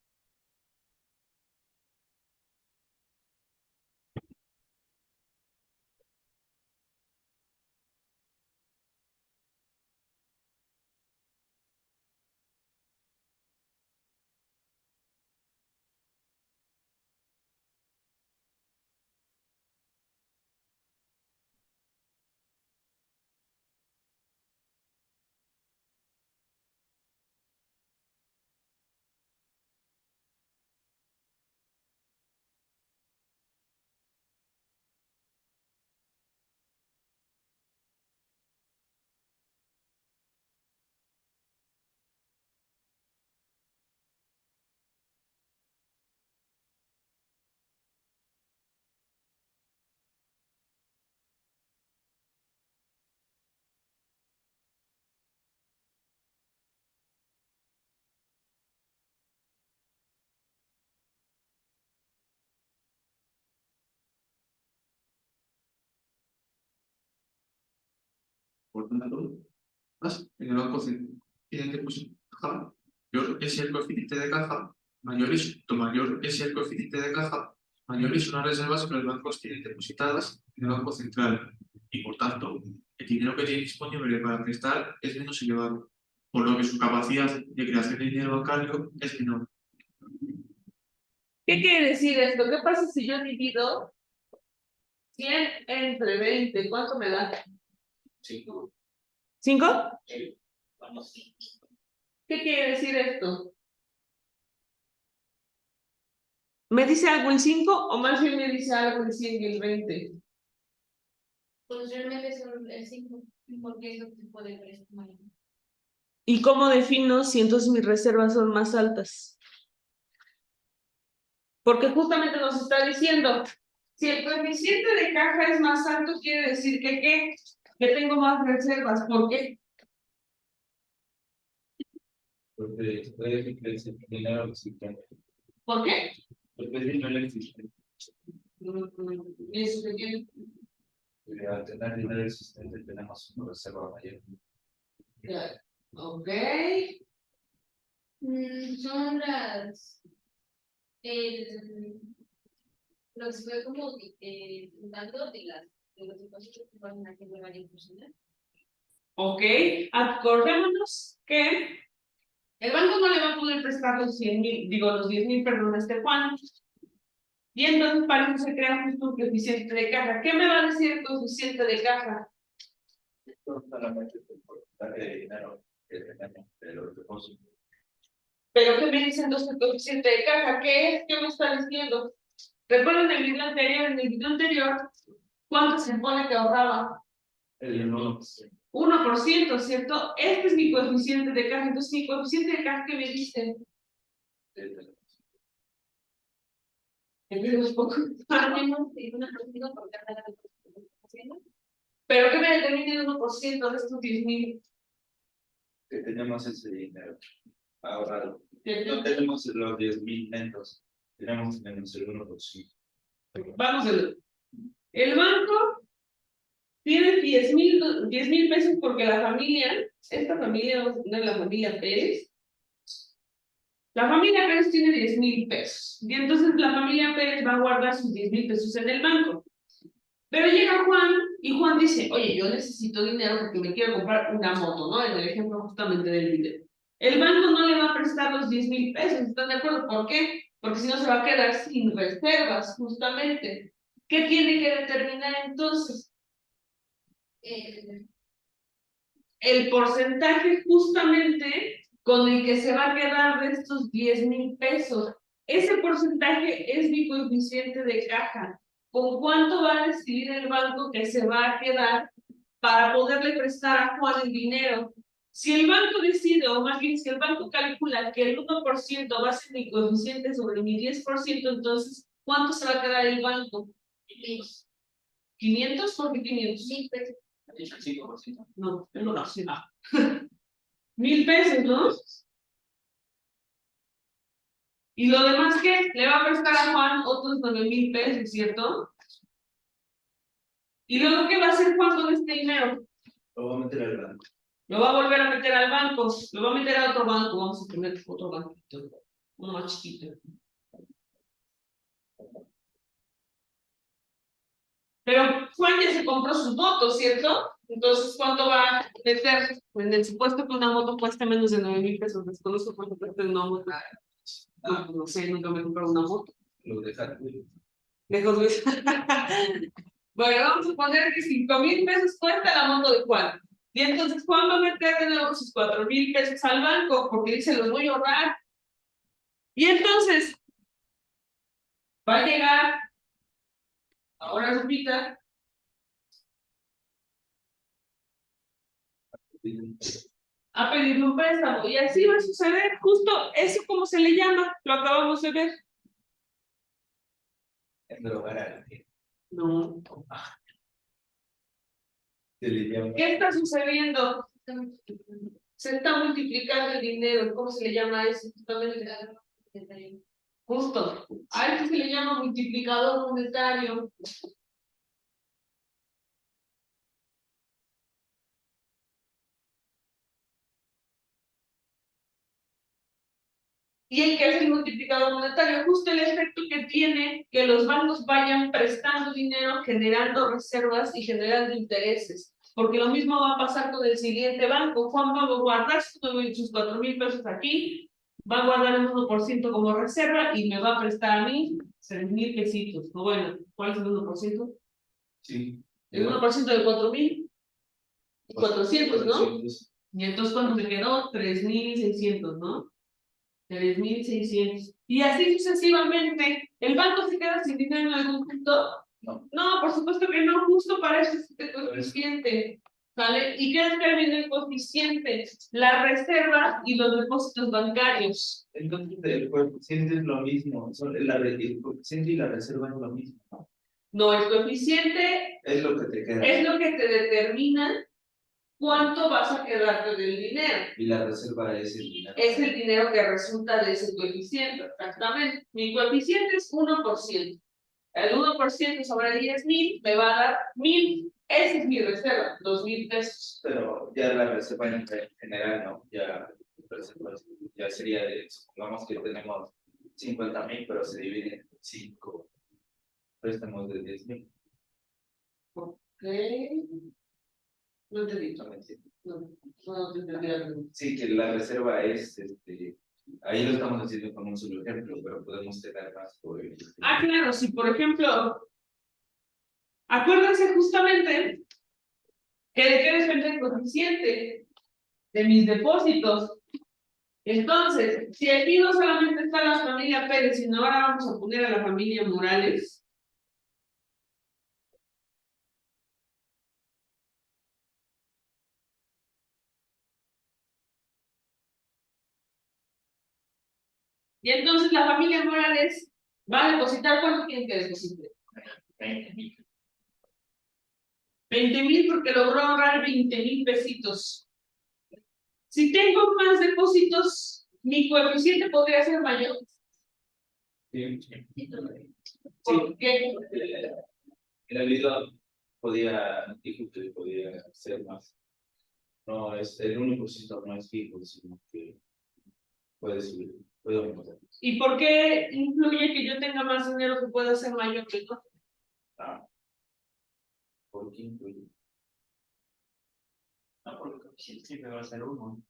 por tanto, en el Banco Central tienen depositadas, mayor es el coeficiente de caja, mayor es el coeficiente de caja, mayores son las reservas que los bancos tienen depositadas en el Banco Central. Y por tanto, el dinero que tiene disponible para prestar es menos elevado, por lo que su capacidad de creación de dinero bancario es menor. ¿Qué quiere decir esto? ¿Qué pasa si yo divido 100 entre 20? ¿Cuánto me da? 5. ¿5? Vamos. ¿Qué quiere decir esto? ¿Me dice algo el 5 o más bien me dice algo el 100 y el 20? Pues realmente son el 5, porque es lo que se puede prestar. ¿Y cómo defino si entonces mis reservas son más altas? Porque justamente nos está diciendo, si el coeficiente de caja es más alto, quiere decir que ¿qué? Que tengo más reservas. ¿Por qué? Porque puede decir que es el dinero existente. ¿Por qué? Porque es dinero existente. Eso que tiene. Al tener dinero existente tenemos una reserva mayor. Ya. Ok. Son lo que se ve como dando de los depósitos que van haciendo varias personas. Ok. Acordémonos que el banco no le va a poder prestar los 100,000, digo los 10,000, perdón, a este Juan. Y entonces para eso se crea justo un coeficiente de caja. ¿Qué me va a decir el coeficiente de caja? Solamente el porcentaje de dinero que tenemos de los depósitos. ¿Pero qué me dice entonces el coeficiente de caja? ¿Qué es? ¿Qué me está diciendo? Recuerden el video anterior, en el video anterior, ¿cuánto se supone que ahorraba? El 1%. 1%, ¿cierto? Este es mi coeficiente de caja. Entonces, mi coeficiente de caja, ¿qué me dice? Es poco. Tenemos una cantidad por cada depósito que estamos haciendo. ¿Pero qué me determina el 1% de estos 10,000? Que tenemos ese dinero ahorrado. ¿Cierto? No tenemos los 10,000 netos, tenemos menos el 1%. Vamos a ver. El banco tiene 10,000 pesos porque la familia, esta familia no es la familia Pérez. La familia Pérez tiene 10,000 pesos. Y entonces la familia Pérez va a guardar sus 10,000 pesos en el banco. Pero llega Juan y Juan dice, oye, yo necesito dinero porque me quiero comprar una moto, ¿no? En el ejemplo justamente del video. El banco no le va a prestar los 10,000 pesos, ¿están de acuerdo? ¿Por qué? Porque si no se va a quedar sin reservas, justamente. ¿Qué tiene que determinar entonces? El porcentaje justamente con el que se va a quedar de estos 10,000 pesos. ese porcentaje es mi coeficiente de caja. ¿Con cuánto va a decidir el banco que se va a quedar para poderle prestar a Juan el dinero? Si el banco decide, o más bien si el banco calcula que el 1% va a ser mi coeficiente sobre mi 10%, entonces, ¿cuánto se va a quedar el banco? 500, ¿por qué 500? 1000 pesos. 5%. No, no, sí. 1000 pesos, ¿no? Y lo demás, ¿qué? Le va a prestar a Juan otros 9000 pesos, ¿cierto? ¿Y luego qué va a hacer Juan con este dinero? Lo voy a meter al banco. Lo va a volver a meter al banco, lo va a meter a otro banco, vamos a poner otro banco, uno más chiquito. Pero Juan ya se compró sus motos, ¿cierto? Entonces, ¿cuánto va a meter? En el supuesto que una moto cueste menos de 9000 pesos, desconozco cuánto cuesta una moto. No sé, nunca me he comprado una moto. Lo dejar. Lejos Luis. Bueno, vamos a poner que 5000 pesos cuesta la moto de Juan. Y entonces Juan va a meter de nuevo sus 4000 pesos al banco porque dice, los voy a ahorrar. Y entonces va a llegar, ahora Lupita, a pedirle un préstamo. Y así va a suceder, justo eso como se le llama, lo acabamos de ver. Drogar a la gente. No. Se le llama. ¿Qué está sucediendo? Se está multiplicando el dinero. ¿Cómo se le llama eso? Justamente. Justo. A esto se le llama multiplicador monetario. Y el que es el multiplicador monetario, justo el efecto que tiene que los bancos vayan prestando dinero, generando reservas y generando intereses. Porque lo mismo va a pasar con el siguiente banco. Juan va a guardar sus 4000 pesos aquí, va a guardar el 1% como reserva y me va a prestar a mí 6000 pesitos. O bueno, ¿cuál es el 1%? Sí. El 1% de 4400, ¿no? 400. Y entonces, ¿cuánto me quedó? 3600, ¿no? 3600. Y así sucesivamente. ¿El banco se queda sin dinero en algún punto? No. No, por supuesto que no, justo para eso es este coeficiente. ¿Sale? ¿Y qué determina el coeficiente? La reserva y los depósitos bancarios. Entonces, el coeficiente es lo mismo. El coeficiente y la reserva es lo mismo. No, el coeficiente Es lo que te queda. es lo que te determina cuánto vas a quedarte del dinero. Y la reserva es el dinero. Es el dinero que resulta de ese coeficiente, exactamente. Mi coeficiente es 1%. El 1% sobre 10,000 me va a dar 1000. Esa es mi reserva, 2000 pesos. Pero ya la reserva en general, ¿no? Ya sería de, supongamos que tenemos 50,000, pero se divide en 5 préstamos de 10,000. Ok. No entendí. No te entendí la pregunta. Sí, que la reserva es, ahí lo estamos haciendo con un solo ejemplo, pero podemos tener más por el. Ah, claro, si por ejemplo, acuérdense justamente que de qué depende el coeficiente de mis depósitos. Entonces, si aquí no solamente está la familia Pérez, sino ahora vamos a poner a la familia Morales. Y entonces la familia Morales va a depositar, ¿cuánto quieren que deposite? 20,000. 20,000 porque logró ahorrar 20,000 pesitos. Si tengo más depósitos, mi coeficiente podría ser mayor. Sí. ¿Por qué? En realidad dijo que podía ser más. No, el único sitio no es fijo, sino que puede subir, puede aumentar. ¿Y por qué influye que yo tenga más dinero que pueda ser mayor que yo? ¿Por qué influye? No, porque siempre va a ser uno.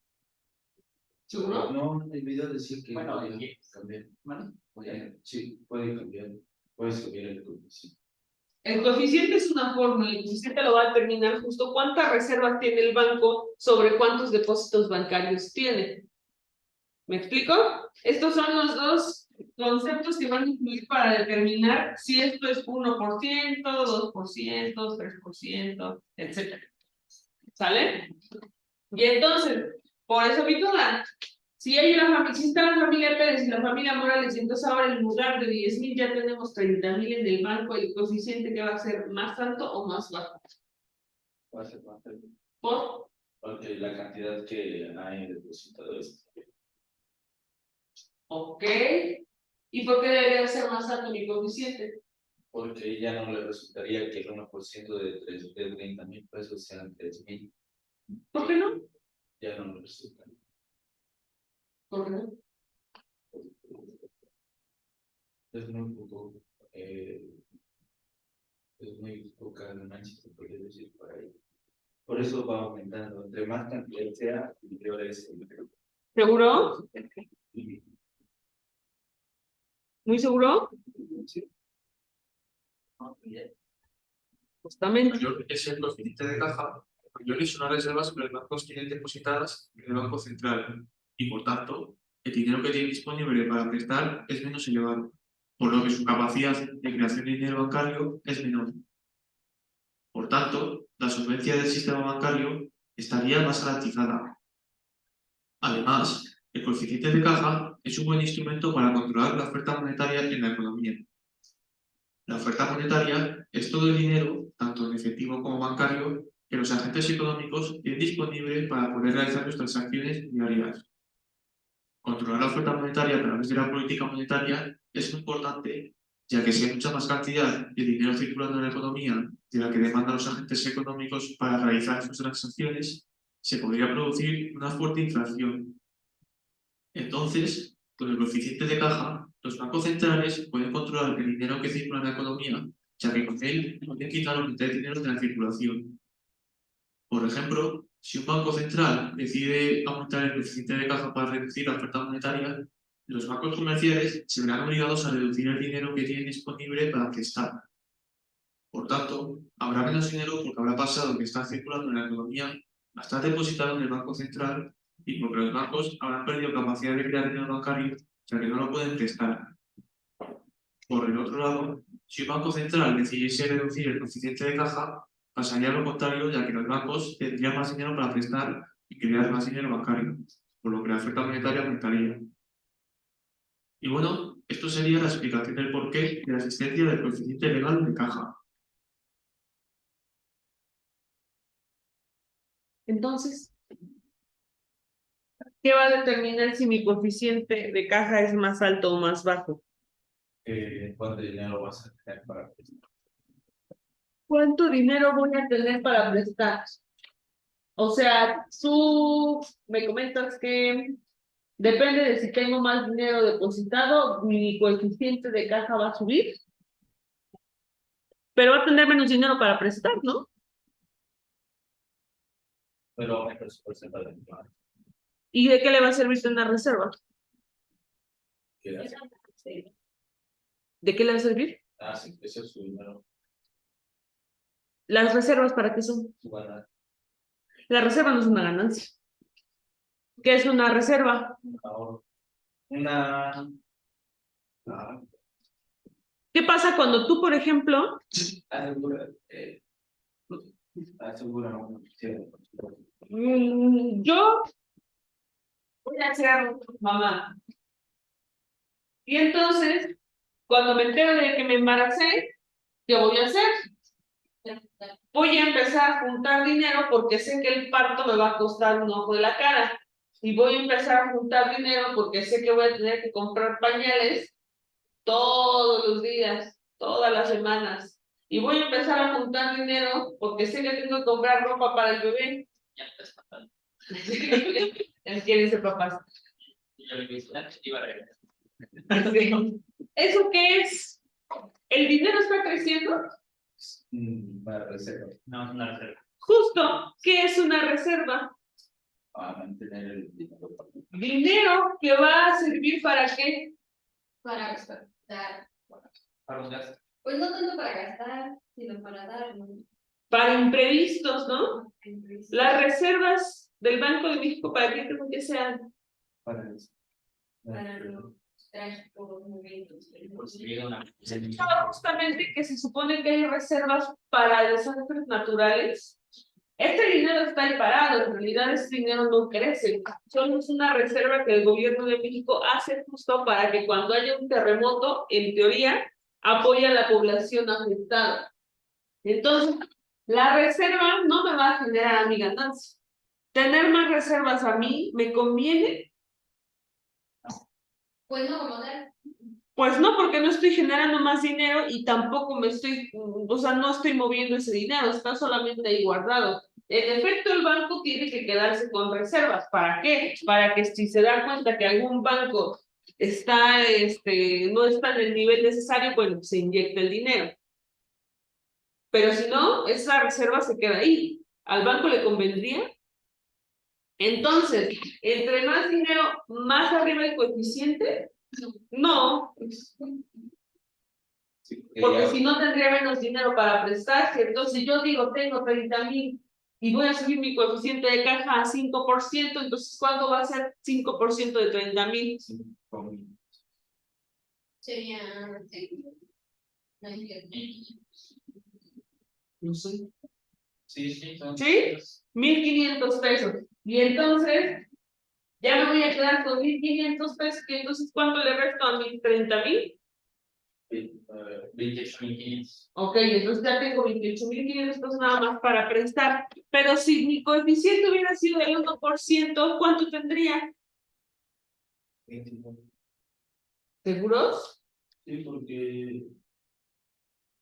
¿Seguro? No, el video decía que Bueno, podía cambiar. Bueno, Sí, puede cambiar. Puedes cambiar el coeficiente. El coeficiente es una fórmula, el coeficiente lo va a determinar justo cuántas reservas tiene el banco sobre cuántos depósitos bancarios tiene. ¿Me explico? Estos son los dos conceptos que van a incluir para determinar si esto es 1%, 2%, 3%, etcétera. ¿Sale? Y entonces, por eso mi duda, si está la familia Pérez y la familia Morales, y entonces ahora en lugar de 10,000 ya tenemos 30,000 en el banco, el coeficiente que va a ser más alto o más bajo. Va a ser más alto, ¿Por? porque la cantidad que hay depositado es. Ok. ¿Y por qué debería ser más alto mi coeficiente? Porque ya no le resultaría que el 1% de 30,000 pesos sean 3,000. ¿Por qué no? Ya no le resulta. ¿Por qué no? Es muy poco, es muy poca ganancia, se podría decir por ahí. Por eso va aumentando. Entre más cantidad sea, mayor es el ¿Seguro? límite. ¿Muy seguro? Sí. Justamente. Mayor es el coeficiente de caja, mayores son las reservas que los bancos tienen depositadas en el Banco Central y, por tanto, el dinero que tienen disponible para prestar es menos elevado, por lo que su capacidad de creación de dinero bancario es menor. Por tanto, la solvencia del sistema bancario estaría más garantizada. Además, el coeficiente de caja es un buen instrumento para controlar la oferta monetaria en la economía. La oferta monetaria es todo el dinero, tanto en efectivo como bancario, que los agentes económicos tienen disponible para poder realizar sus transacciones diarias. Controlar la oferta monetaria a través de la política monetaria es muy importante, ya que si hay mucha más cantidad de dinero circulando en la economía de la que demandan los agentes económicos para realizar sus transacciones, se podría producir una fuerte inflación. Entonces, con el coeficiente de caja, los bancos centrales pueden controlar el dinero que circula en la economía, ya que con él pueden quitar o meter dinero de la circulación. Por ejemplo, si un banco central decide aumentar el coeficiente de caja para reducir la oferta monetaria, los bancos comerciales se verán obligados a reducir el dinero que tienen disponible para prestar. Por tanto, habrá menos dinero porque habrá pasado que está circulando en la economía a estar depositado en el Banco Central y porque los bancos habrán perdido capacidad de crear dinero bancario, ya que no lo pueden prestar. Por el otro lado, si un Banco Central decidiese reducir el coeficiente de caja, pasaría lo contrario, ya que los bancos tendrían más dinero para prestar y crear más dinero bancario, por lo que la oferta monetaria aumentaría. Y bueno, esto sería la explicación del porqué de la existencia del coeficiente legal de caja. Entonces, ¿qué va a determinar si mi coeficiente de caja es más alto o más bajo? ¿Cuánto dinero vas a tener para prestar? ¿Cuánto dinero voy a tener para prestar? O sea, tú me comentas que depende de si tengo más dinero depositado, mi coeficiente de caja va a subir, pero va a tener menos dinero para prestar, ¿no? Pero aumenta su porcentaje de inflación. ¿Y de qué le va a servir tener reserva? ¿Qué hace? ¿De qué le va a servir? Sí, ese es su dinero. ¿Las reservas para qué son? Su ganancia. La reserva no es una ganancia. ¿Qué es una reserva? Un ahorro. Una. ¿Qué pasa cuando tú, por ejemplo, Asegura. Asegura una opción. yo voy a ser mamá? Y entonces, cuando me entero de que me embaracé, ¿qué voy a hacer? Voy a empezar a juntar dinero porque sé que el parto me va a costar un ojo de la cara. Y voy a empezar a juntar dinero porque sé que voy a tener que comprar pañales todos los días, todas las semanas. Y voy a empezar a juntar dinero porque sé que tengo que comprar ropa para el bebé. Ya está. Quieren ser papás. ¿Eso qué es? ¿El dinero está creciendo? Para reserva. No, es una reserva. Justo, ¿qué es una reserva? Para mantener el dinero. Dinero que va a servir para qué? Para gastar. Para los gastos. Pues no tanto para gastar, sino para dar, ¿no? Para imprevistos, ¿no? Las reservas del Banco de México, ¿para qué creo que sean? Para eso. Para los trágicos Por si llega una. Justamente que se supone que hay reservas para desastres naturales. Este dinero está ahí parado, en realidad este dinero no crece. Solo es una reserva que el gobierno de México hace justo para que cuando haya un terremoto, en teoría, apoye a la población afectada. Entonces, la reserva no me va a generar a mi ganancia. Tener más reservas a mí me conviene. Pues no, como tal. Pues no, porque no estoy generando más dinero y tampoco me estoy, o sea, no estoy moviendo ese dinero, está solamente ahí guardado. En efecto, el banco tiene que quedarse con reservas. ¿Para qué? Para que si se da cuenta que algún banco está, no está en el nivel necesario, bueno, se inyecta el dinero. Pero si no, esa reserva se queda ahí. ¿Al banco le convendría? Entonces, entre más dinero, más arriba el coeficiente. No, Sí, porque si no tendría menos dinero para prestar. Entonces yo digo, tengo 30,000 y voy a subir mi coeficiente de caja a 5%, entonces ¿cuánto va a ser 5% de 30,000? Sería. No entiendo. No sé. Sí, son. ¿Sí? 1,500 pesos. Y entonces, ya me voy a quedar con 1,500 pesos, y entonces ¿cuánto le resto a mis 30,000? 28,500. Ok, entonces ya tengo 28,500 pesos nada más para prestar. Pero si mi coeficiente hubiera sido del 1%, ¿cuánto tendría? 25. ¿Seguros? Sí, porque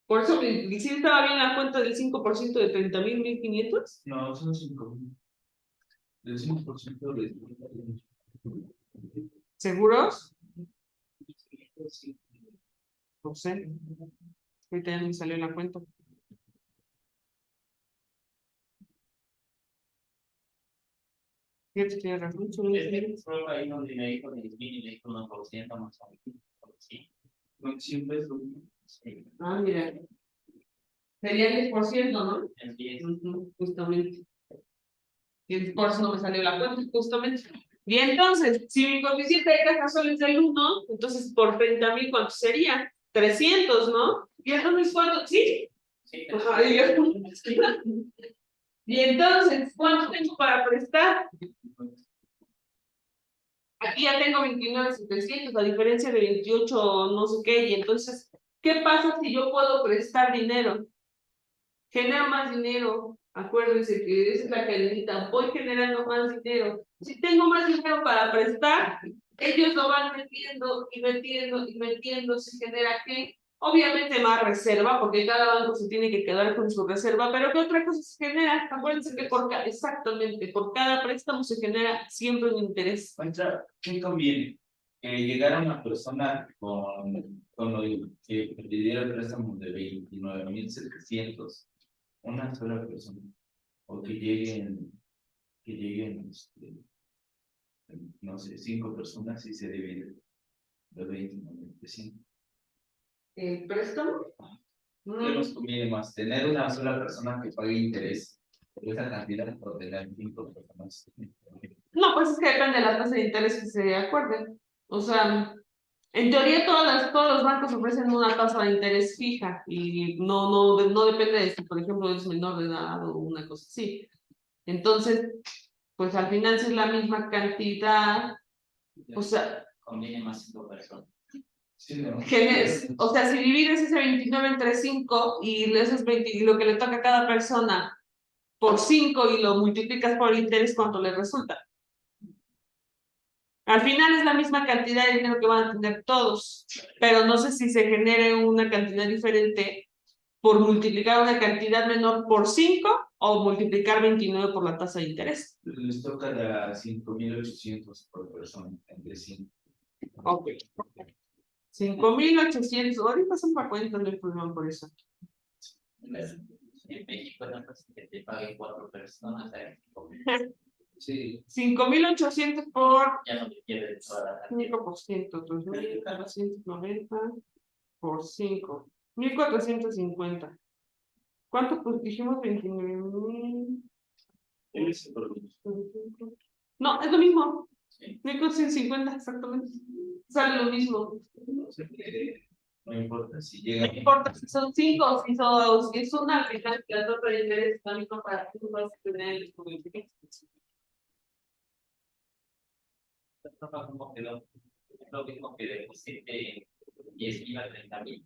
Por eso, ¿sí estaba bien la cuenta del 5% de 30,000, 1,500? no, son 5,000. Del 5% de. ¿Seguros? No sé. Ahorita ya me salió la cuenta. Tienes razón, son 1,500. Solo ahí donde me dijo 10,000 y me dijo 1% más o menos. Sí. Con 100 pesos. Sí. Ah, mira. Sería el 10%, ¿no? El 10. Justamente. Y por eso no me salió la cuenta, justamente. Y entonces, si mi coeficiente de caja solo es del 1, entonces por 30,000, ¿cuánto sería? 300, ¿no? Y entonces, ¿cuánto? Sí. Sí, Ajá, y entonces, ¿cuánto tengo para prestar? Aquí ya tengo 29,700, a diferencia de 28 no sé qué. Y entonces, ¿qué pasa si yo puedo prestar dinero? Genero más dinero. Acuérdense que esa es la cadenita. Voy generando más dinero. Si tengo más dinero para prestar, ellos lo van metiendo y metiendo y metiendo. Se genera que, obviamente, más reserva, porque cada banco se tiene que quedar con su reserva. Pero ¿qué otra cosa se genera? Acuérdense que exactamente, por cada préstamo se genera siempre un interés. Contra, ¿qué conviene? Que llegara una persona con lo que pidiera el préstamo de 29,700, una sola persona, o que lleguen, no sé, 5 personas y se dividen los 29,700. ¿El préstamo? ¿Qué nos conviene más? ¿Tener una sola persona que pague interés por esa cantidad o tener 5 personas? No, pues es que depende de la tasa de interés que se acuerden. O sea, en teoría todos los bancos ofrecen una tasa de interés fija y no depende de si, por ejemplo, eres menor de edad o una cosa así. Entonces, pues al final si es la misma cantidad, o sea, Conviene más 5 personas. Sí, ¿no? o sea, si divides ese 29 entre 5 y esos 20, y lo que le toca a cada persona por 5 y lo multiplicas por el interés, ¿cuánto le resulta? Al final es la misma cantidad de dinero que van a tener todos, pero no sé si se genere una cantidad diferente por multiplicar una cantidad menor por 5 o multiplicar 29 por la tasa de interés. Les toca a 5,800 por persona, entre 5. Ok. 5,800. Ahorita son para cuenta, no hay problema por eso. En México no es que te paguen 4 personas. Sí. 5,800 por Ya no te quieres para 5%, 2,490 por 5. 1,450. ¿Cuánto? Pues dijimos 29,000. No, es lo mismo. 1450 exactamente. Sale lo mismo. No sé qué, no importa si No llega. importa si son 5 o si son, si es una, al final que la tasa de interés está misma para que tú vas a tener el conocimiento. Como que lo mismo que deposite y estima 30,000.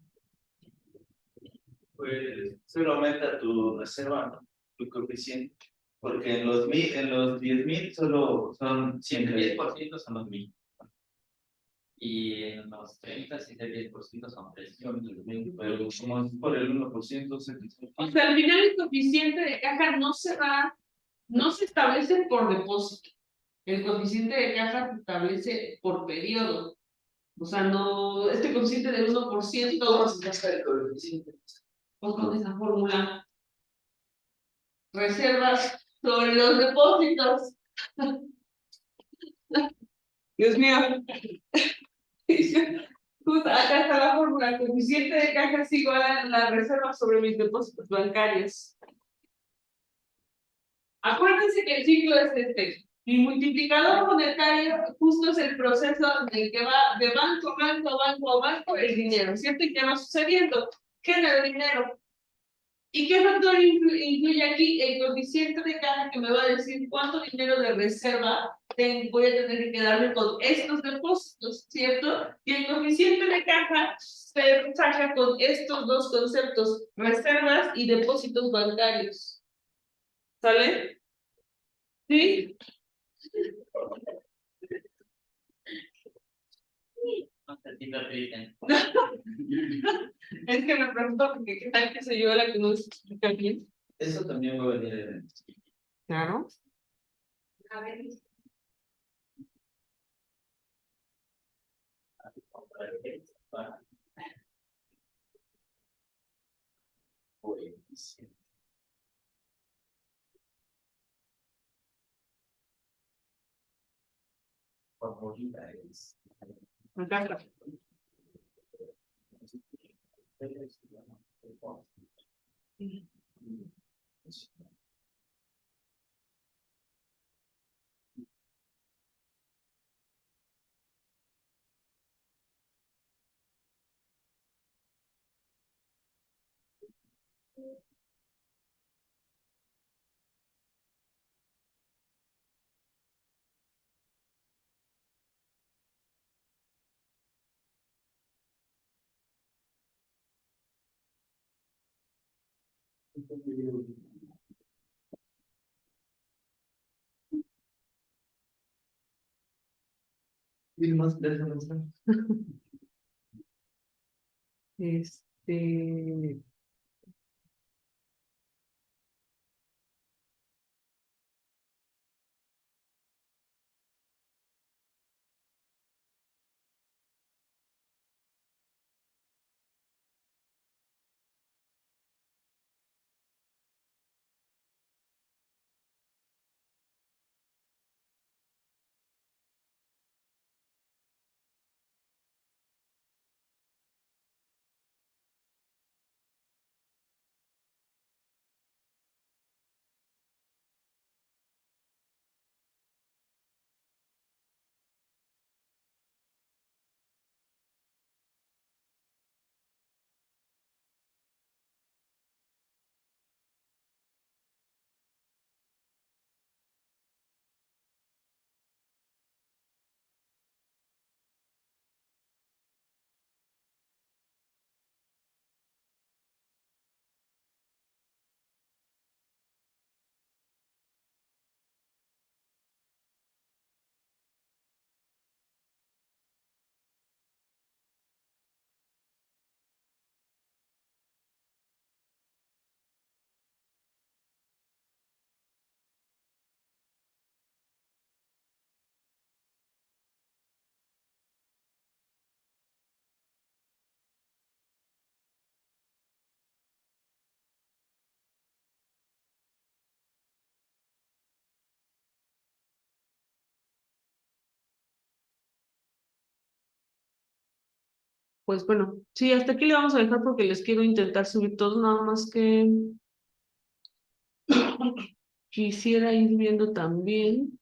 Pues solo aumenta tu reserva, ¿no? Tu coeficiente. Porque en los 10,000 solo son El 100. 10% son los 1,000. Y en los 30, si el 10% son 300. Pero como es por el 1%, O sea, al final el coeficiente de caja no se establece por depósito. El coeficiente de caja se establece por periodo. O sea, no, este coeficiente del 1%, pues con esa fórmula. Reservas sobre los depósitos. Dios mío. Acá está la fórmula. El coeficiente de caja es igual a la reserva sobre mis depósitos bancarios. Acuérdense que el ciclo es este. Mi multiplicador monetario justo es el proceso en el que va de banco a banco, banco a banco el dinero, ¿cierto? ¿Y qué va sucediendo? Genera dinero. ¿Y qué factor incluye aquí? El coeficiente de caja que me va a decir cuánto dinero de reserva voy a tener que quedarme con estos depósitos, ¿cierto? Y el coeficiente de caja se saca con estos dos conceptos, reservas y depósitos bancarios. ¿Sale? ¿Sí? No se sienta triste. Es que me pregunto porque qué tal que soy yo la que no se explica bien. eso también va a venir en el. Claro. A ver, Acá está. Y más de eso no está. Este. Pues bueno, sí, hasta aquí le vamos a dejar porque les quiero intentar subir todos, nada más que quisiera ir viendo también.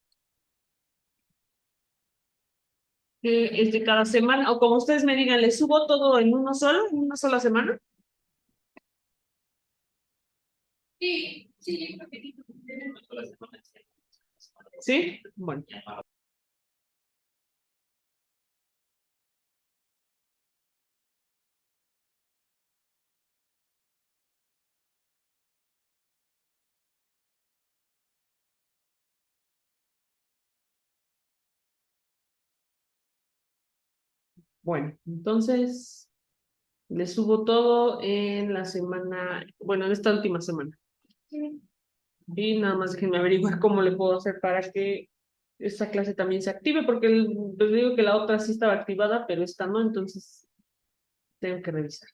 que es de cada semana, o como ustedes me digan, ¿les subo todo en uno solo, en una sola semana? Sí, sí, yo creo que sí. ¿Sí? Bueno. Bueno, entonces les subo todo en la semana, bueno, en esta última semana. Y nada más déjenme averiguar cómo le puedo hacer para que esta clase también se active, porque les digo que la otra sí estaba activada, pero esta no, entonces tengo que revisar.